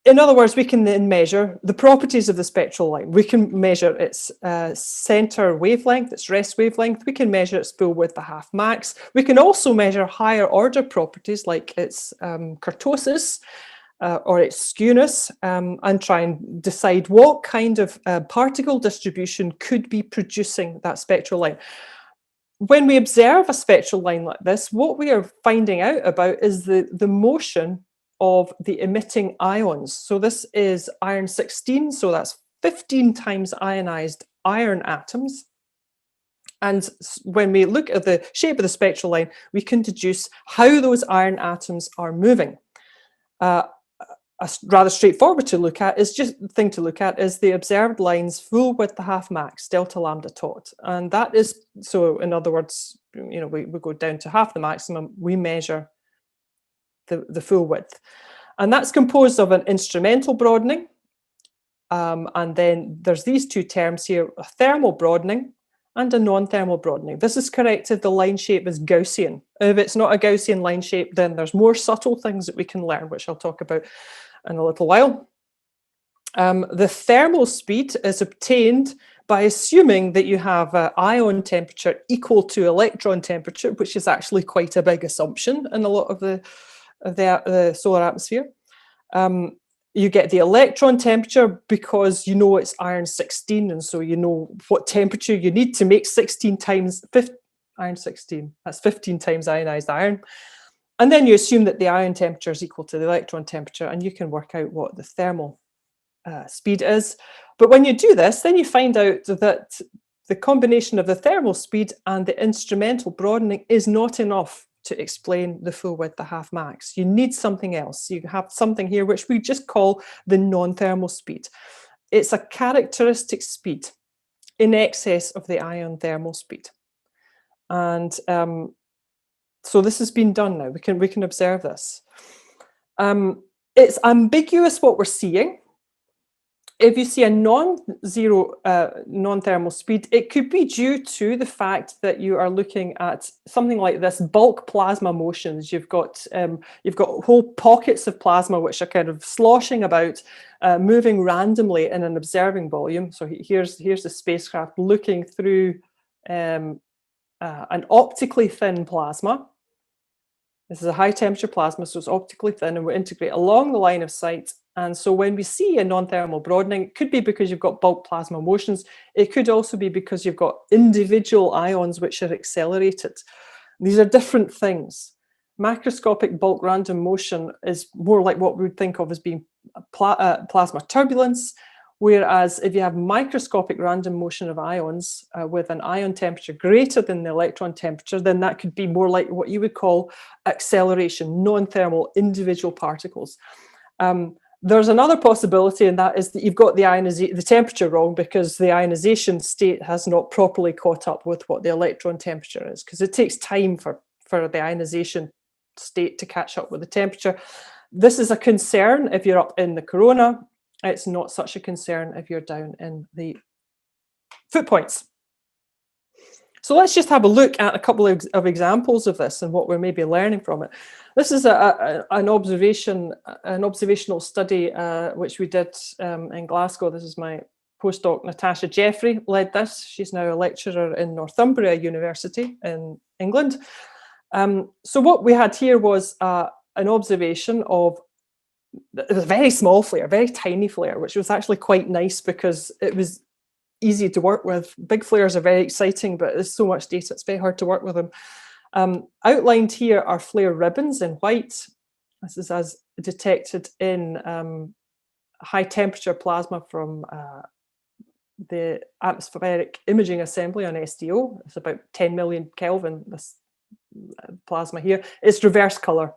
In other words, we can then measure the properties of the spectral line. We can measure its center wavelength, its rest wavelength. We can measure its full width, the half max. We can also measure higher order properties like its kurtosis or its skewness, and try and decide what kind of particle distribution could be producing that spectral line. When we observe a spectral line like this, what we are finding out about is the motion of the emitting ions. So this is iron 16, so that's 15 times ionized iron atoms. And when we look at the shape of the spectral line, we can deduce how those iron atoms are moving. A rather straightforward to look at is the observed line's full width to half max, delta lambda tot. And that is, so in other words, we go down to half the maximum, we measure the full width. And that's composed of an instrumental broadening. And then there's these two terms here, a thermal broadening and a non-thermal broadening. This is correct if the line shape is Gaussian. If it's not a Gaussian line shape, then there's more subtle things that we can learn, which I'll talk about in a little while. The thermal speed is obtained by assuming that you have ion temperature equal to electron temperature, which is actually quite a big assumption in a lot of the solar atmosphere. You get the electron temperature because you know it's iron 16, and so you know what temperature you need to make 16 times iron 16. That's 15 times ionized iron. And then you assume that the ion temperature is equal to the electron temperature, and you can work out what the thermal speed is. But when you do this, then you find out that the combination of the thermal speed and the instrumental broadening is not enough to explain the full width, the half max. You need something else. You have something here which we just call the non-thermal speed. It's a characteristic speed. in excess of the ion thermal speed. And so this has been done now. We can observe this. It's ambiguous what we're seeing. If you see a non-zero non-thermal speed, it could be due to the fact that you are looking at something like this, bulk plasma motions. You've got whole pockets of plasma which are kind of sloshing about, moving randomly in an observing volume. So here's the spacecraft looking through an optically thin plasma. This is a high temperature plasma, so it's optically thin, and we integrate along the line of sight. And so when we see a non-thermal broadening, it could be because you've got bulk plasma motions. It could also be because you've got individual ions which are accelerated. These are different things. Macroscopic bulk random motion is more like what we would think of as being plasma turbulence. Whereas if you have microscopic random motion of ions with an ion temperature greater than the electron temperature, then that could be more like what you would call acceleration, non-thermal individual particles. There's another possibility, and that is that you've got the temperature wrong because the ionization state has not properly caught up with what the electron temperature is, because it takes time for the ionization state to catch up with the temperature. This is a concern if you're up in the corona. It's not such a concern if you're down in the foot points. So let's just have a look at a couple of examples of this and what we're maybe learning from it. This is an observational study which we did in Glasgow. This is my postdoc, Natasha Jeffrey, led this. She's now a lecturer in Northumbria University in England. So what we had here was an observation of a very small flare, very tiny flare, which was actually quite nice because it was easy to work with. Big flares are very exciting, but there's so much data, it's very hard to work with them. Outlined here are flare ribbons in white. This is as detected in high temperature plasma from the atmospheric imaging assembly on SDO. It's about 10 million Kelvin, this plasma here. It's reverse color,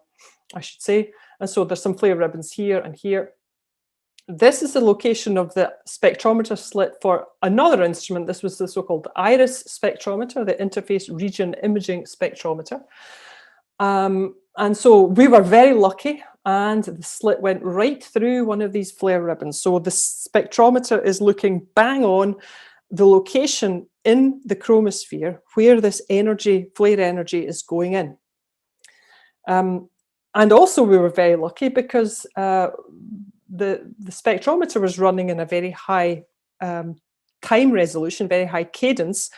I should say. And so there's some flare ribbons here and here. This is the location of the spectrometer slit for another instrument. This was the so-called IRIS spectrometer, the interface region imaging spectrometer. And so we were very lucky, and the slit went right through one of these flare ribbons. So the spectrometer is looking bang on the location in the chromosphere where this energy, flare energy, is going in. And also we were very lucky because the spectrometer was running in a very high time resolution, very high cadence,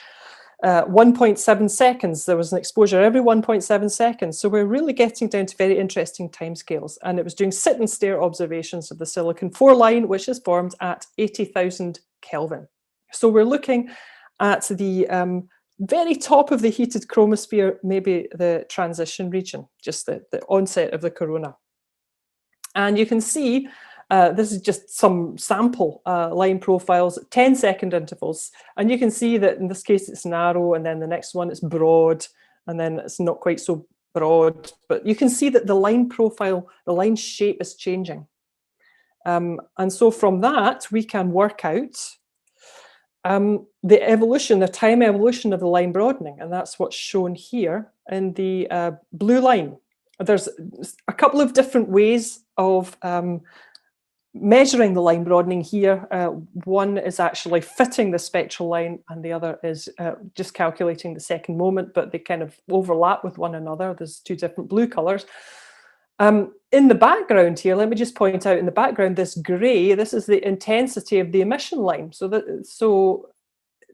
1.7 seconds. There was an exposure every 1.7 seconds. So we're really getting down to very interesting timescales. And it was doing sit and stare observations of the silicon-4 line, which is formed at 80,000 Kelvin. So we're looking at the very top of the heated chromosphere, maybe the transition region, just the onset of the corona. And you can see this is just some sample line profiles, 10-second intervals. And you can see that in this case, it's narrow, and then the next one is broad, and then it's not quite so broad. But you can see that the line profile, the line shape is changing. And so from that, we can work out the evolution, the time evolution of the line broadening. And that's what's shown here in the blue line. There's a couple of different ways of measuring the line broadening here. One is actually fitting the spectral line, and the other is just calculating the second moment, but they kind of overlap with one another. There's two different blue colors. In the background here, let me just point out in the background, this gray, this is the intensity of the emission line. So it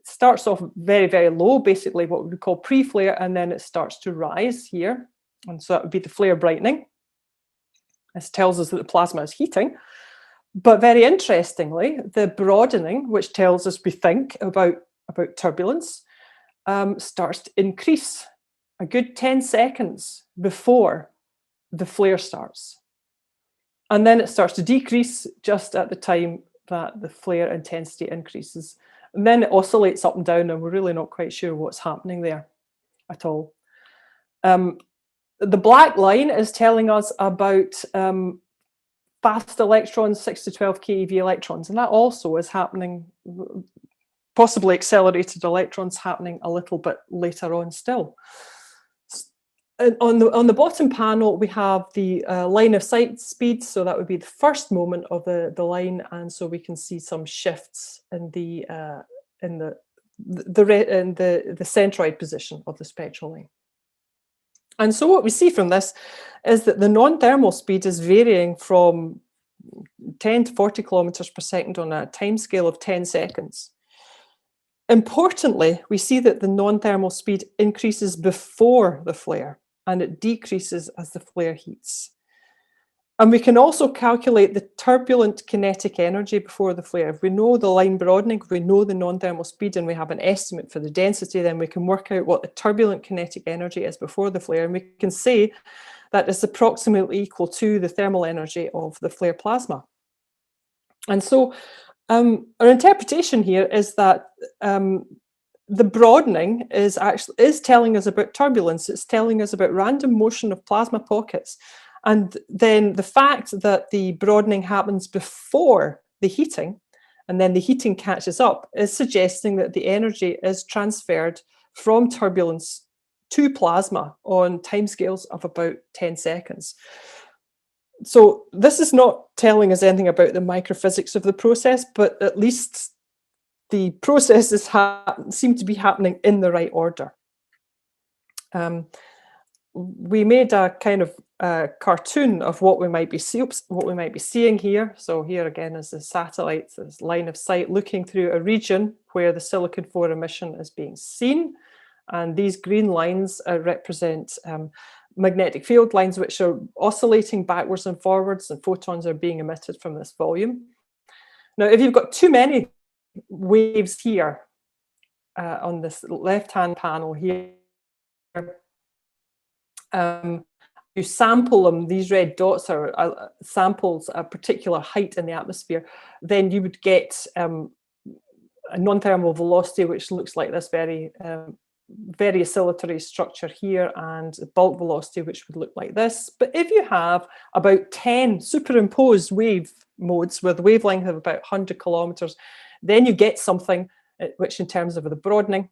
starts off very, very low, basically what we call pre-flare, and then it starts to rise here. And so that would be the flare brightening. This tells us that the plasma is heating. But very interestingly, the broadening, which tells us we think about turbulence, starts to increase a good 10 seconds before the flare starts. And then it starts to decrease just at the time that the flare intensity increases. And then it oscillates up and down, and we're really not quite sure what's happening there at all. The black line is telling us about fast electrons, 6 to 12 keV electrons, and that also is happening possibly accelerated electrons happening a little bit later on still. And on the bottom panel, we have the line of sight speed. So that would be the first moment of the line. And so we can see some shifts in the centroid position of the spectral line. And so what we see from this is that the non-thermal speed is varying from 10 to 40 kilometers per second on a time scale of 10 seconds. Importantly, we see that the non-thermal speed increases before the flare and it decreases as the flare heats. And we can also calculate the turbulent kinetic energy before the flare. If we know the line broadening, if we know the non-thermal speed and we have an estimate for the density, then we can work out what the turbulent kinetic energy is before the flare. And we can say that it's approximately equal to the thermal energy of the flare plasma. And so our interpretation here is that the broadening is telling us about turbulence. It's telling us about random motion of plasma pockets. And then the fact that the broadening happens before the heating, and then the heating catches up, is suggesting that the energy is transferred from turbulence to plasma on timescales of about 10 seconds. So this is not telling us anything about the microphysics of the process, but at least the processes seem to be happening in the right order. We made a kind of cartoon of what we might be seeing here. So here again is the satellite, this line of sight looking through a region where the silicon-4 emission is being seen. And these green lines represent magnetic field lines which are oscillating backwards and forwards, and photons are being emitted from this volume. Now, if you've got too many waves here on this left-hand panel here, you sample them, these red dots are samples a particular height in the atmosphere, then you would get a non-thermal velocity which looks like this very oscillatory structure here, and a bulk velocity which would look like this. But if you have about 10 superimposed wave modes with a wavelength of about 100 kilometers, then you get something which, in terms of the broadening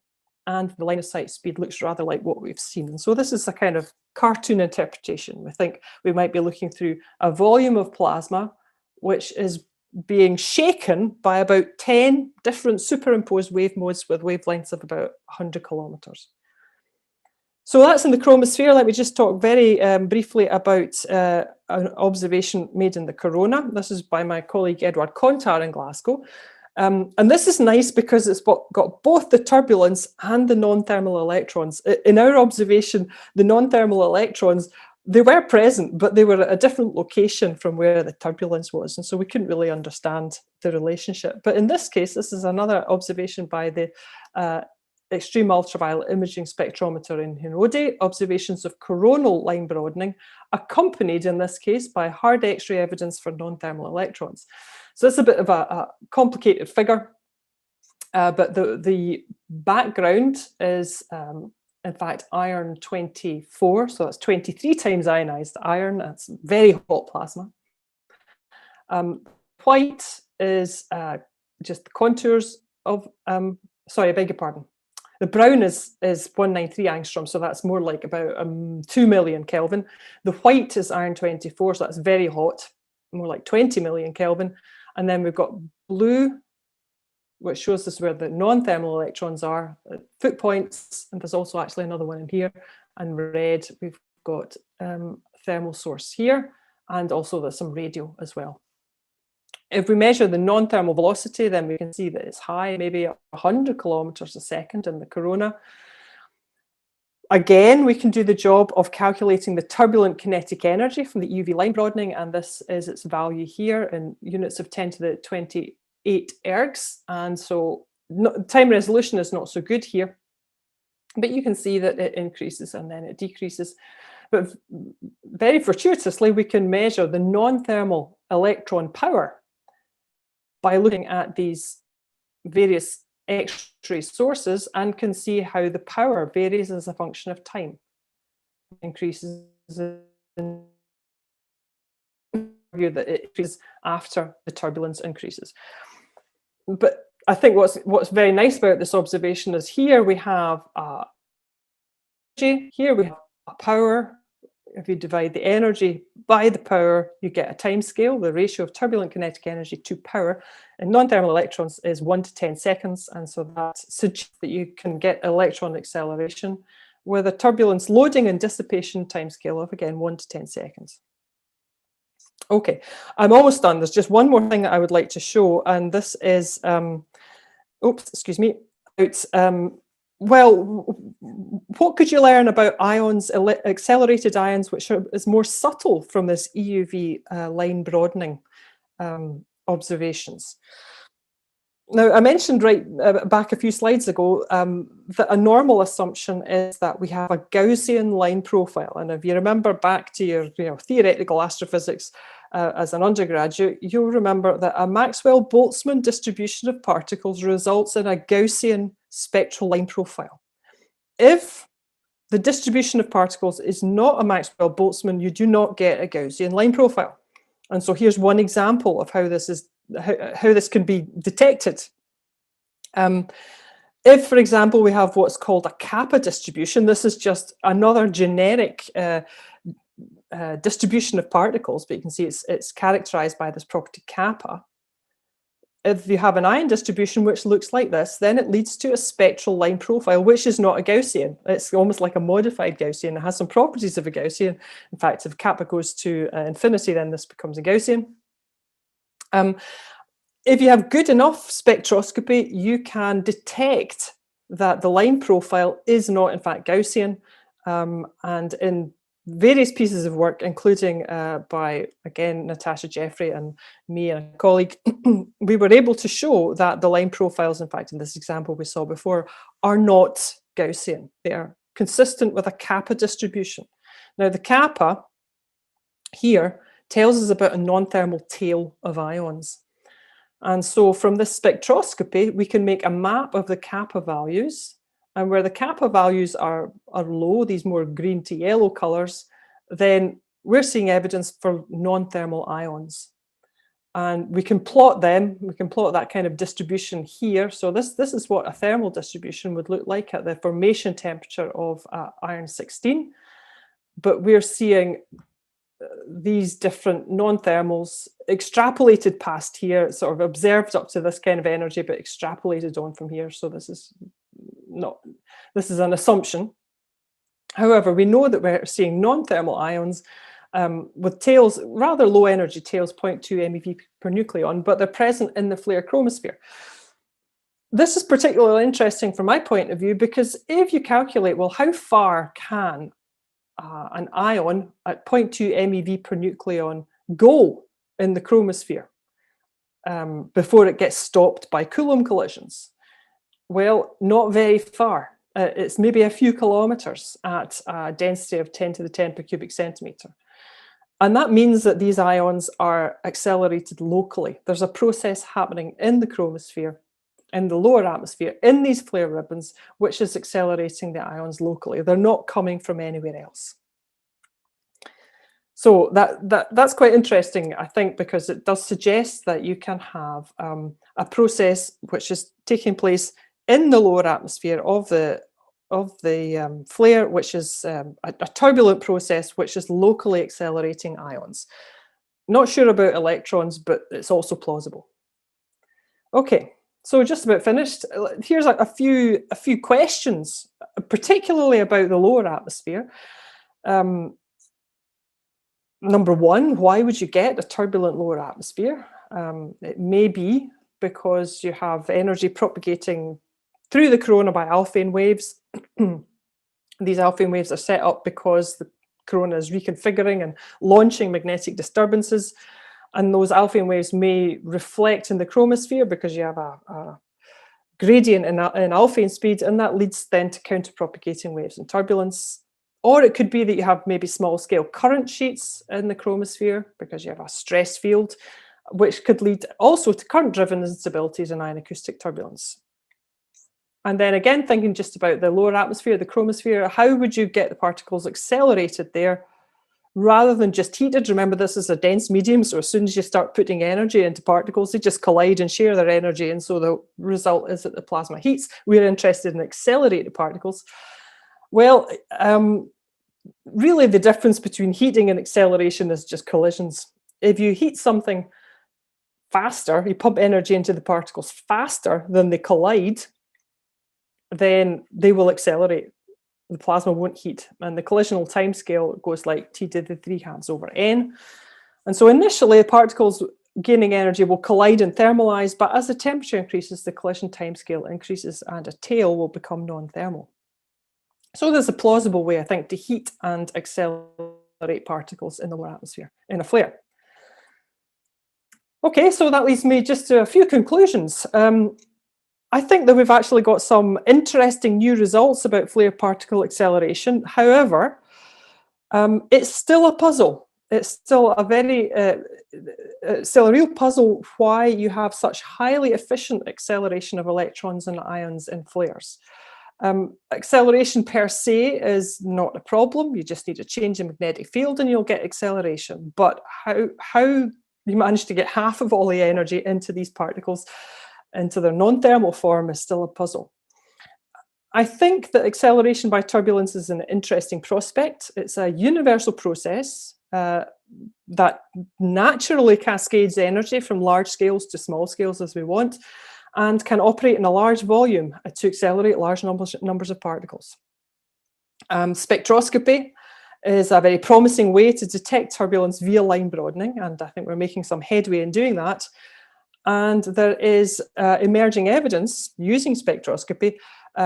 and the line of sight speed, looks rather like what we've seen. And so this is a kind of cartoon interpretation. We think we might be looking through a volume of plasma which is being shaken by about 10 different superimposed wave modes with wavelengths of about 100 kilometers. So that's in the chromosphere. Let me just talk very briefly about an observation made in the corona. This is by my colleague Edward Contar in Glasgow. And this is nice because it's got both the turbulence and the non-thermal electrons. In our observation, the non-thermal electrons, they were present, but they were at a different location from where the turbulence was. And so we couldn't really understand the relationship. But in this case, this is another observation by the extreme ultraviolet imaging spectrometer in Hinode, observations of coronal line broadening, accompanied in this case by hard X-ray evidence for non-thermal electrons. So it's a bit of a complicated figure, but the background is in fact iron 24, so that's 23 times ionized iron. That's very hot plasma. White is just the contours of, sorry, I beg your pardon. The brown is 193 angstrom, so that's more like about 2 million Kelvin. The white is iron 24, so that's very hot, more like 20 million Kelvin. And then we've got blue, which shows us where the non-thermal electrons are, foot points, and there's also actually another one in here. And red, we've got thermal source here, and also there's some radio as well. If we measure the non-thermal velocity, then we can see that it's high, maybe 100 kilometers a second in the corona. Again, we can do the job of calculating the turbulent kinetic energy from the UV line broadening, and this is its value here in units of 10 to the 28 ergs. And so time resolution is not so good here, but you can see that it increases and then it decreases. But very fortuitously, we can measure the non-thermal electron power by looking at these various X-ray sources, and can see how the power varies as a function of time. Increases in that it increases after the turbulence increases. But I think what's very nice about this observation is here we have energy, here we have a power. If you divide the energy by the power, you get a time scale. The ratio of turbulent kinetic energy to power in non-thermal electrons is 1 to 10 seconds. And so that suggests that you can get electron acceleration with a turbulence loading and dissipation time scale of, again, 1 to 10 seconds. Okay, I'm almost done. There's just one more thing that I would like to show, and this is, excuse me, it's, well, what could you learn about ions, accelerated ions, which is more subtle from this EUV line broadening observations? Now, I mentioned back a few slides ago that a normal assumption is that we have a Gaussian line profile. And if you remember back to your theoretical astrophysics as an undergraduate, you'll remember that a Maxwell-Boltzmann distribution of particles results in a Gaussian spectral line profile. If the distribution of particles is not a Maxwell-Boltzmann, you do not get a Gaussian line profile. And so here's one example of how this can be detected. If, for example, we have what's called a kappa distribution, this is just another generic distribution of particles, but you can see it's characterized by this property kappa. If you have an ion distribution which looks like this, then it leads to a spectral line profile, which is not a Gaussian. It's almost like a modified Gaussian. It has some properties of a Gaussian. In fact, if kappa goes to infinity, then this becomes a Gaussian. If you have good enough spectroscopy, you can detect that the line profile is not, in fact, Gaussian. And in various pieces of work, including by, again, Natasha Jeffrey and me and a colleague, we were able to show that the line profiles, in fact, in this example we saw before, are not Gaussian. They are consistent with a kappa distribution. Now, the kappa here tells us about a non-thermal tail of ions. And so from this spectroscopy, we can make a map of the kappa values. And where the kappa values are low, these more green to yellow colors, then we're seeing evidence for non-thermal ions. And we can plot them. We can plot that kind of distribution here. So this is what a thermal distribution would look like at the formation temperature of iron-16. But we're seeing these different non-thermals extrapolated past here, sort of observed up to this kind of energy, but extrapolated on from here. So this is an assumption. However, we know that we're seeing non-thermal ions with tails, rather low energy tails, 0.2 MeV per nucleon, but they're present in the flare chromosphere. This is particularly interesting from my point of view, because if you calculate, well, how far can an ion at 0.2 MeV per nucleon go in the chromosphere before it gets stopped by Coulomb collisions? Well, not very far. It's maybe a few kilometers at a density of 10 to the 10 per cubic centimeter. And that means that these ions are accelerated locally. There's a process happening in the chromosphere, in the lower atmosphere, in these flare ribbons, which is accelerating the ions locally. They're not coming from anywhere else. So that's quite interesting, I think, because it does suggest that you can have a process which is taking place in the lower atmosphere of the flare, which is a turbulent process which is locally accelerating ions. Not sure about electrons, but it's also plausible. Okay, so just about finished. Here's a few questions, particularly about the lower atmosphere. Number one, why would you get a turbulent lower atmosphere? It may be because you have energy propagating through the corona by Alfvén waves. These Alfvén waves are set up because the corona is reconfiguring and launching magnetic disturbances. And those Alfvén waves may reflect in the chromosphere because you have a gradient in Alfvén speed, and that leads then to counter-propagating waves and turbulence. Or it could be that you have maybe small-scale current sheets in the chromosphere because you have a stress field, which could lead also to current-driven instabilities and ion acoustic turbulence. And then again, thinking just about the lower atmosphere, the chromosphere, how would you get the particles accelerated there? rather than just heated. Remember, this is a dense medium, so as soon as you start putting energy into particles, they just collide and share their energy, and so the result is that the plasma heats. We're interested in accelerated particles. Well, really the difference between heating and acceleration is just collisions. If you heat something faster, you pump energy into the particles faster than they collide, then they will accelerate. The plasma won't heat, and the collisional timescale goes like t to the 3 hands over n. And so initially, the particles gaining energy will collide and thermalize, but as the temperature increases, the collision timescale increases, and a tail will become non-thermal. So there's a plausible way, I think, to heat and accelerate particles in the lower atmosphere in a flare. Okay, so that leads me just to a few conclusions. I think that we've actually got some interesting new results about flare particle acceleration. However, it's still a puzzle. It's still a real puzzle why you have such highly efficient acceleration of electrons and ions in flares. Acceleration per se is not a problem. You just need to change the magnetic field and you'll get acceleration. But how you manage to get half of all the energy into these particles into their non-thermal form is still a puzzle. I think that acceleration by turbulence is an interesting prospect. It's a universal process that naturally cascades energy from large scales to small scales as we want, and can operate in a large volume to accelerate large numbers of particles. Spectroscopy is a very promising way to detect turbulence via line broadening, and I think we're making some headway in doing that. And there is emerging evidence using spectroscopy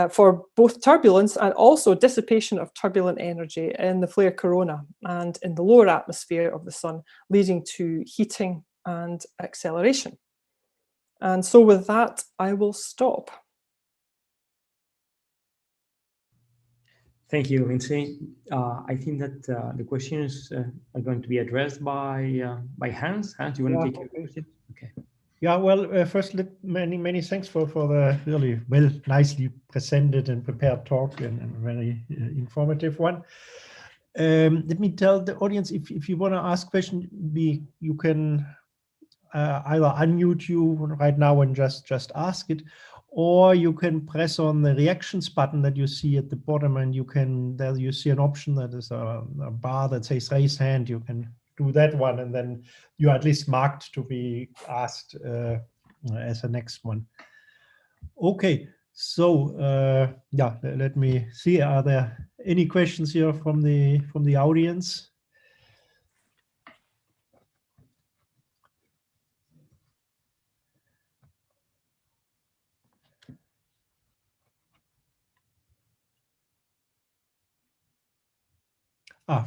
for both turbulence and also dissipation of turbulent energy in the flare corona and in the lower atmosphere of the sun, leading to heating and acceleration. And so with that, I will stop. Thank you, Lyndsay. I think that the questions are going to be addressed by Hans. Hans, do you want to take your question? Okay. Yeah, well, first, many thanks for the really nicely presented and prepared talk and very informative one. Let me tell the audience, if you want to ask questions, you can either unmute you right now and just ask it, or you can press on the reactions button that you see at the bottom, and there you see an option that is a bar that says raise hand. You can do that one, and then you're at least marked to be asked as the next one. Okay, so yeah, let me see. Are there any questions here from the audience?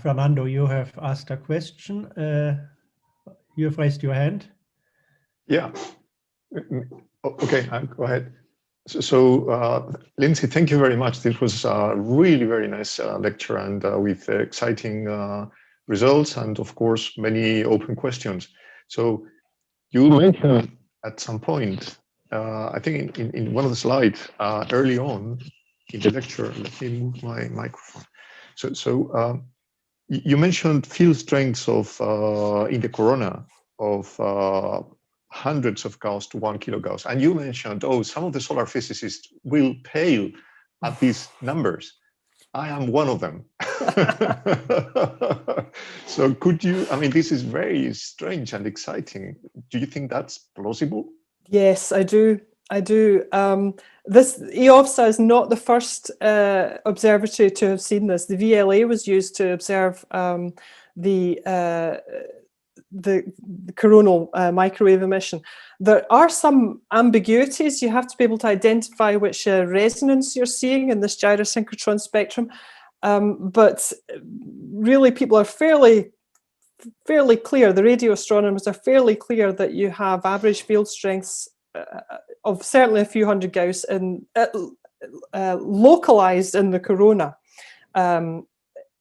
Fernando, you have asked a question. You have raised your hand. Yeah. Okay, go ahead. So Lyndsay, thank you very much. This was a really very nice lecture, and with exciting results, and of course many open questions. So you mentioned at some point, I think in one of the slides early on in the lecture, let me move my microphone. So you mentioned field strengths of in the corona of hundreds of Gauss to 1 kilogauss, and you mentioned, oh, some of the solar physicists will pale at these numbers. I am one of them. So could you, I mean, this is very strange and exciting. Do you think that's plausible? Yes, I do. This EOFSA is not the first observatory to have seen this. The VLA was used to observe the coronal microwave emission. There are some ambiguities. You have to be able to identify which resonance you're seeing in this gyrosynchrotron spectrum. But really, people are fairly clear. The radio astronomers are fairly clear that you have average field strengths of certainly a few hundred Gauss and localized in the corona in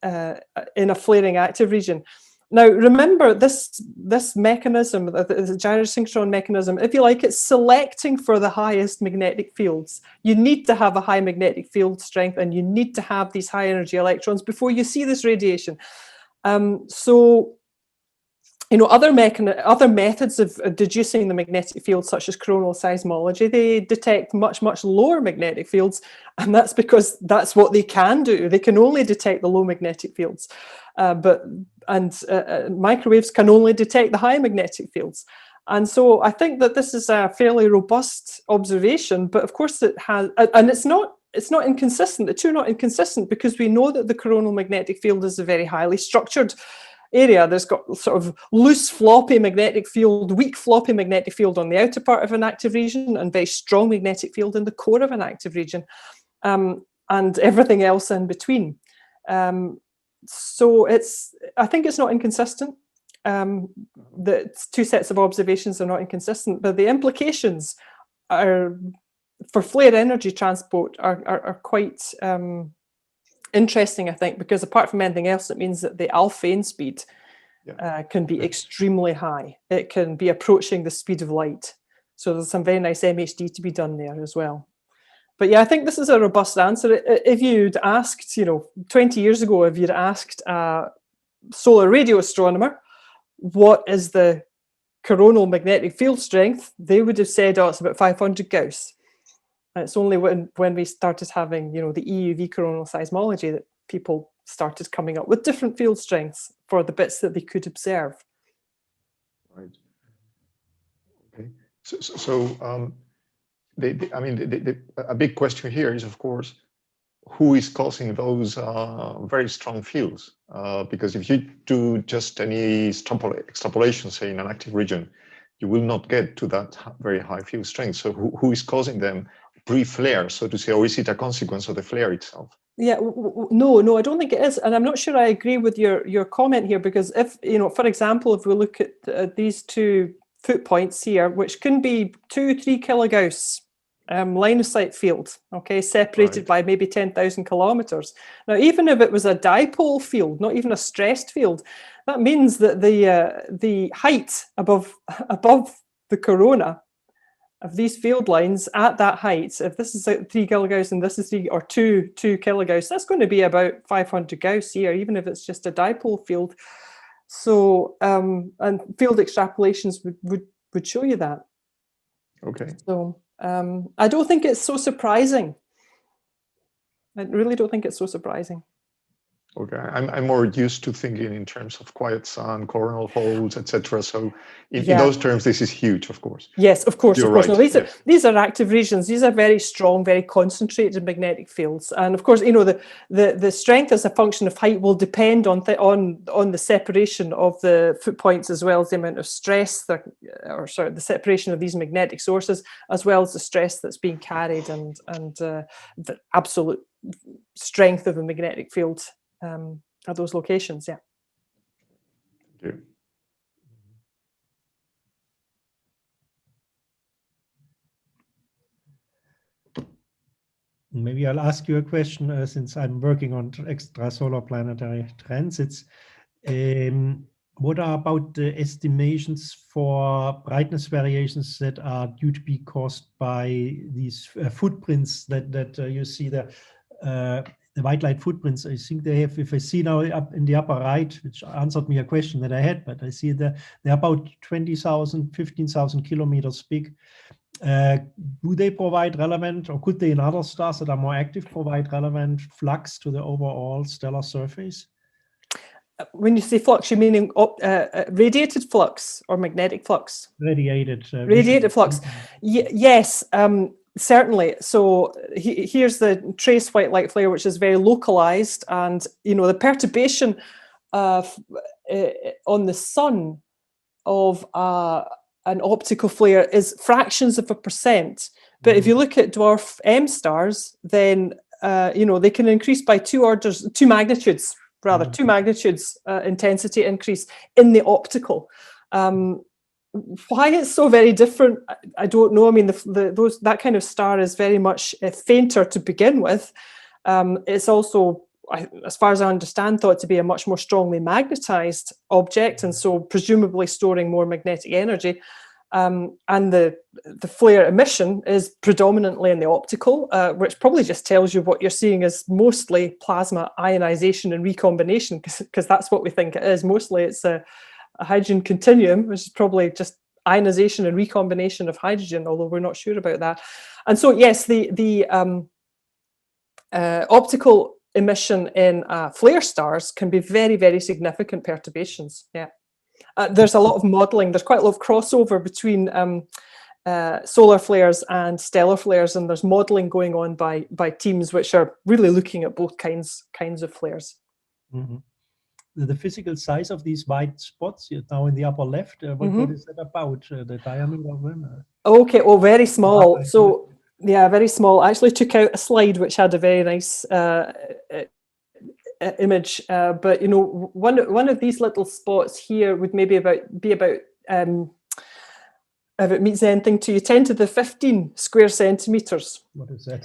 a flaring active region. Now, remember this mechanism, the gyrosynchrotron mechanism, if you like, it's selecting for the highest magnetic fields. You need to have a high magnetic field strength, and you need to have these high energy electrons before you see this radiation. So, you know, other methods of deducing the magnetic field, such as coronal seismology, they detect much, much lower magnetic fields, and that's because that's what they can do. They can only detect the low magnetic fields, microwaves can only detect the high magnetic fields. And so I think that this is a fairly robust observation, but of course it has, and it's not inconsistent. The two are not inconsistent, because we know that the coronal magnetic field is a very highly structured area. There's got sort of loose floppy magnetic field, weak floppy magnetic field on the outer part of an active region, and very strong magnetic field in the core of an active region, and everything else in between. So I think it's not inconsistent. The two sets of observations are not inconsistent, but the implications are, for flare energy transport, are quite interesting, I think, because apart from anything else, it means that the Alfvén speed can be extremely high. It can be approaching the speed of light. So there's some very nice MHD to be done there as well. But yeah, I think this is a robust answer. If you'd asked, 20 years ago, if you'd asked a solar radio astronomer, what is the coronal magnetic field strength, they would have said, oh, it's about 500 Gauss. And it's only when we started having, the EUV coronal seismology that people started coming up with different field strengths for the bits that they could observe. Right. Okay. So a big question here is, of course, who is causing those very strong fields? Because if you do just any extrapolation, say in an active region, you will not get to that very high field strength. So who is causing them pre-flare, so to say, or is it a consequence of the flare itself? Yeah, no, I don't think it is. And I'm not sure I agree with your comment here, because if, for example, if we look at these two foot points here, which can be 2-3 kilogauss line of sight field, okay, separated by maybe 10,000 kilometers. Now, even if it was a dipole field, not even a stressed field, that means that the height above the corona of these field lines at that height, if this is 3 kilogauss and this is 2 kilogauss, that's going to be about 500 Gauss here, even if it's just a dipole field. So, and field extrapolations would show you that. Okay. So, I don't think it's so surprising. I really don't think it's so surprising. Okay, I'm more used to thinking in terms of quiet sun, coronal holes, etc. So in those terms, this is huge, of course. Yes, of course. You're of course. right. No, these are active regions. These are very strong, very concentrated magnetic fields. And of course, the strength as a function of height will depend on the separation of the foot points, as well as the amount of stress, the separation of these magnetic sources, as well as the stress that's being carried, and the absolute strength of the magnetic field at those locations. Yeah. Thank you. Maybe I'll ask you a question, since I'm working on extrasolar planetary transits. What are about the estimations for brightness variations that are due to be caused by these footprints that you see there? The white light footprints, I think they have, if I see now up in the upper right, which answered me a question that I had, but I see that they're about 20,000, 15,000 kilometers big. Do they provide relevant, or could they in other stars that are more active provide relevant flux to the overall stellar surface? When you say flux, you meaning radiated flux or magnetic flux? Radiated. Radiated flux. Yes. Certainly. So here's the trace white light flare, which is very localized, and the perturbation on the sun of an optical flare is fractions of a percent. But if you look at dwarf M stars, then they can increase by 2 magnitudes intensity increase in the optical. Why it's so very different, I don't know. I mean, that kind of star is very much fainter to begin with. It's also, as far as I understand, thought to be a much more strongly magnetized object, and so presumably storing more magnetic energy. And the flare emission is predominantly in the optical, which probably just tells you what you're seeing is mostly plasma ionization and recombination, because that's what we think it is. Mostly it's a hydrogen continuum, which is probably just ionization and recombination of hydrogen, although we're not sure about that. And so, yes, the optical emission in flare stars can be very, very significant perturbations. Yeah. There's a lot of modeling. There's quite a lot of crossover between solar flares and stellar flares, and there's modeling going on by teams which are really looking at both kinds of flares. Mm-hmm. The physical size of these white spots now in the upper left, what is that about? The diameter of them? Okay, well, very small. So yeah, very small. I actually took out a slide which had a very nice image, but you know, one of these little spots here would maybe be about if it means anything to you, 10 to the 15 square centimeters. What is that?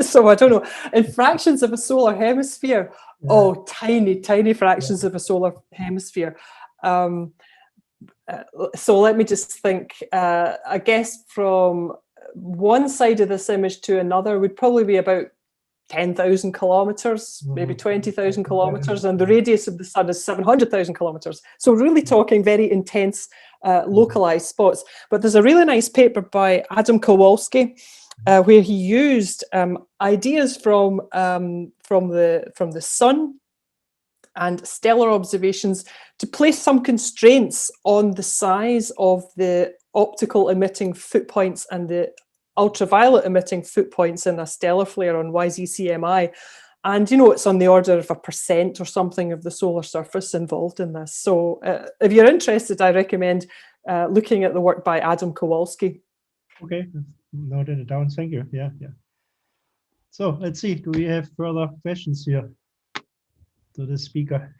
So I don't know, in fractions of a solar hemisphere. Yeah. Oh, tiny fractions of a solar hemisphere. So let me just think. I guess from one side of this image to another would probably be about 10,000 kilometers, maybe 20,000 kilometers, and the radius of the sun is 700,000 kilometers. So really talking very intense localized spots. But there's a really nice paper by Adam Kowalski where he used ideas from the sun and stellar observations to place some constraints on the size of the optical emitting foot points and the ultraviolet emitting foot points in a stellar flare on YZCMI. And, you know, it's on the order of 1% or something of the solar surface involved in this. So if you're interested, I recommend looking at the work by Adam Kowalski. Okay, noted it down. Thank you. Yeah. So let's see, do we have further questions here to the speaker?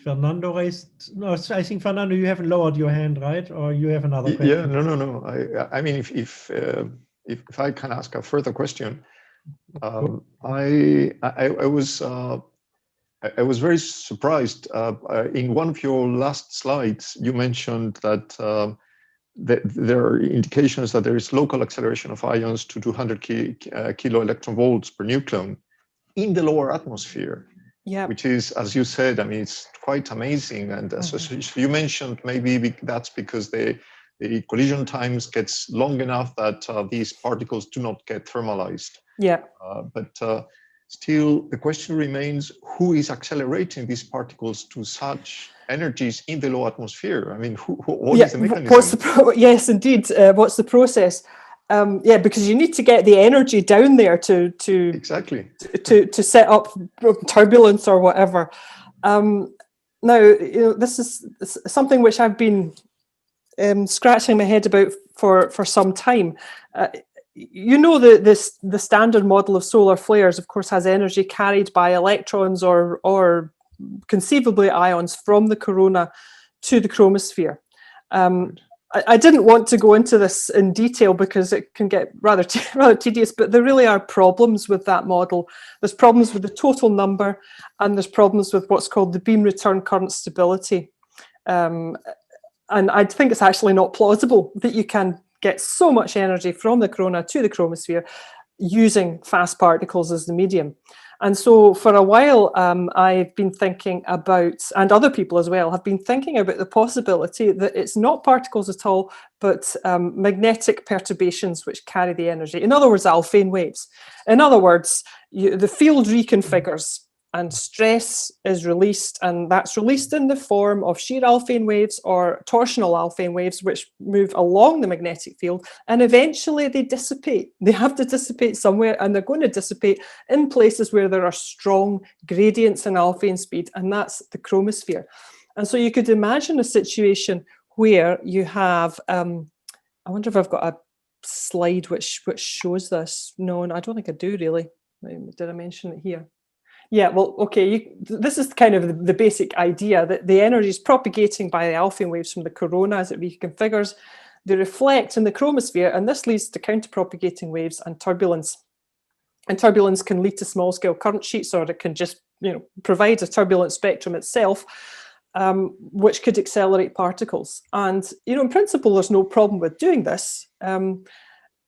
Fernando raised. No, I think Fernando, you haven't lowered your hand, right? Or you have another question? Yeah, no. I mean, if I can ask a further question, I was very surprised. In one of your last slides, you mentioned that there are indications that there is local acceleration of ions to 200 kilo electron volts per nucleon in the lower atmosphere. Yeah, which is, as you said, I mean, it's quite amazing. And so you mentioned maybe that's because the collision times gets long enough that these particles do not get thermalized. Yeah. But still, the question remains: who is accelerating these particles to such energies in the low atmosphere? I mean, what is the mechanism? Yes, indeed. What's the process? Yeah, because you need to get the energy down there to exactly to set up turbulence or whatever. Now, you know, this is something which I've been scratching my head about for some time. You know, the standard model of solar flares, of course, has energy carried by electrons or conceivably ions from the corona to the chromosphere. I didn't want to go into this in detail because it can get rather tedious, but there really are problems with that model. There's problems with the total number, and there's problems with what's called the beam return current stability. And I think it's actually not plausible that you can get so much energy from the corona to the chromosphere using fast particles as the medium. And so for a while, I've been thinking about, and other people as well, have been thinking about the possibility that it's not particles at all, but magnetic perturbations which carry the energy. In other words, Alfvén waves. In other words, the field reconfigures and stress is released, and that's released in the form of shear Alfvén waves or torsional Alfvén waves, which move along the magnetic field, and eventually they dissipate. They have to dissipate somewhere, and they're going to dissipate in places where there are strong gradients in Alfvén speed, and that's the chromosphere. And so you could imagine a situation where you have, I wonder if I've got a slide which shows this. No, I don't think I do really. Did I mention it here? Yeah, well, okay, this is kind of the basic idea that the energy is propagating by the Alfvén waves from the corona as it reconfigures. They reflect in the chromosphere, and this leads to counter-propagating waves and turbulence. And turbulence can lead to small-scale current sheets, or it can just provides a turbulent spectrum itself, which could accelerate particles. And, in principle, there's no problem with doing this.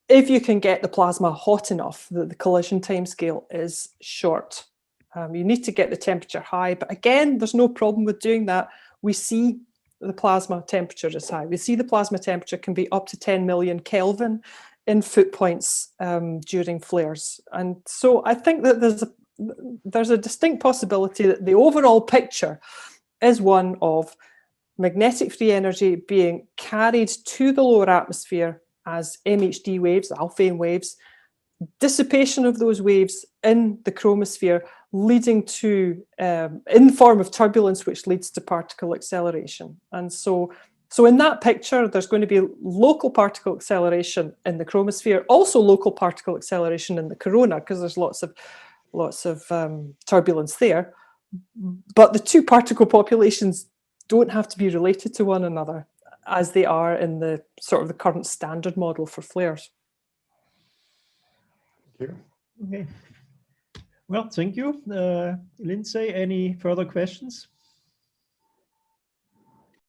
If you can get the plasma hot enough that the collision timescale is short. You need to get the temperature high, but again, there's no problem with doing that. We see the plasma temperature is high. We see the plasma temperature can be up to 10 million Kelvin in foot points during flares. And so I think that there's a distinct possibility that the overall picture is one of magnetic free energy being carried to the lower atmosphere as MHD waves, alphane waves, dissipation of those waves in the chromosphere, leading to, in the form of turbulence, which leads to particle acceleration. And so in that picture, there's going to be local particle acceleration in the chromosphere, also local particle acceleration in the corona, because there's lots of turbulence there. But the two particle populations don't have to be related to one another, as they are in the sort of the current standard model for flares. Thank you. Okay. Well, thank you. Lyndsay, any further questions?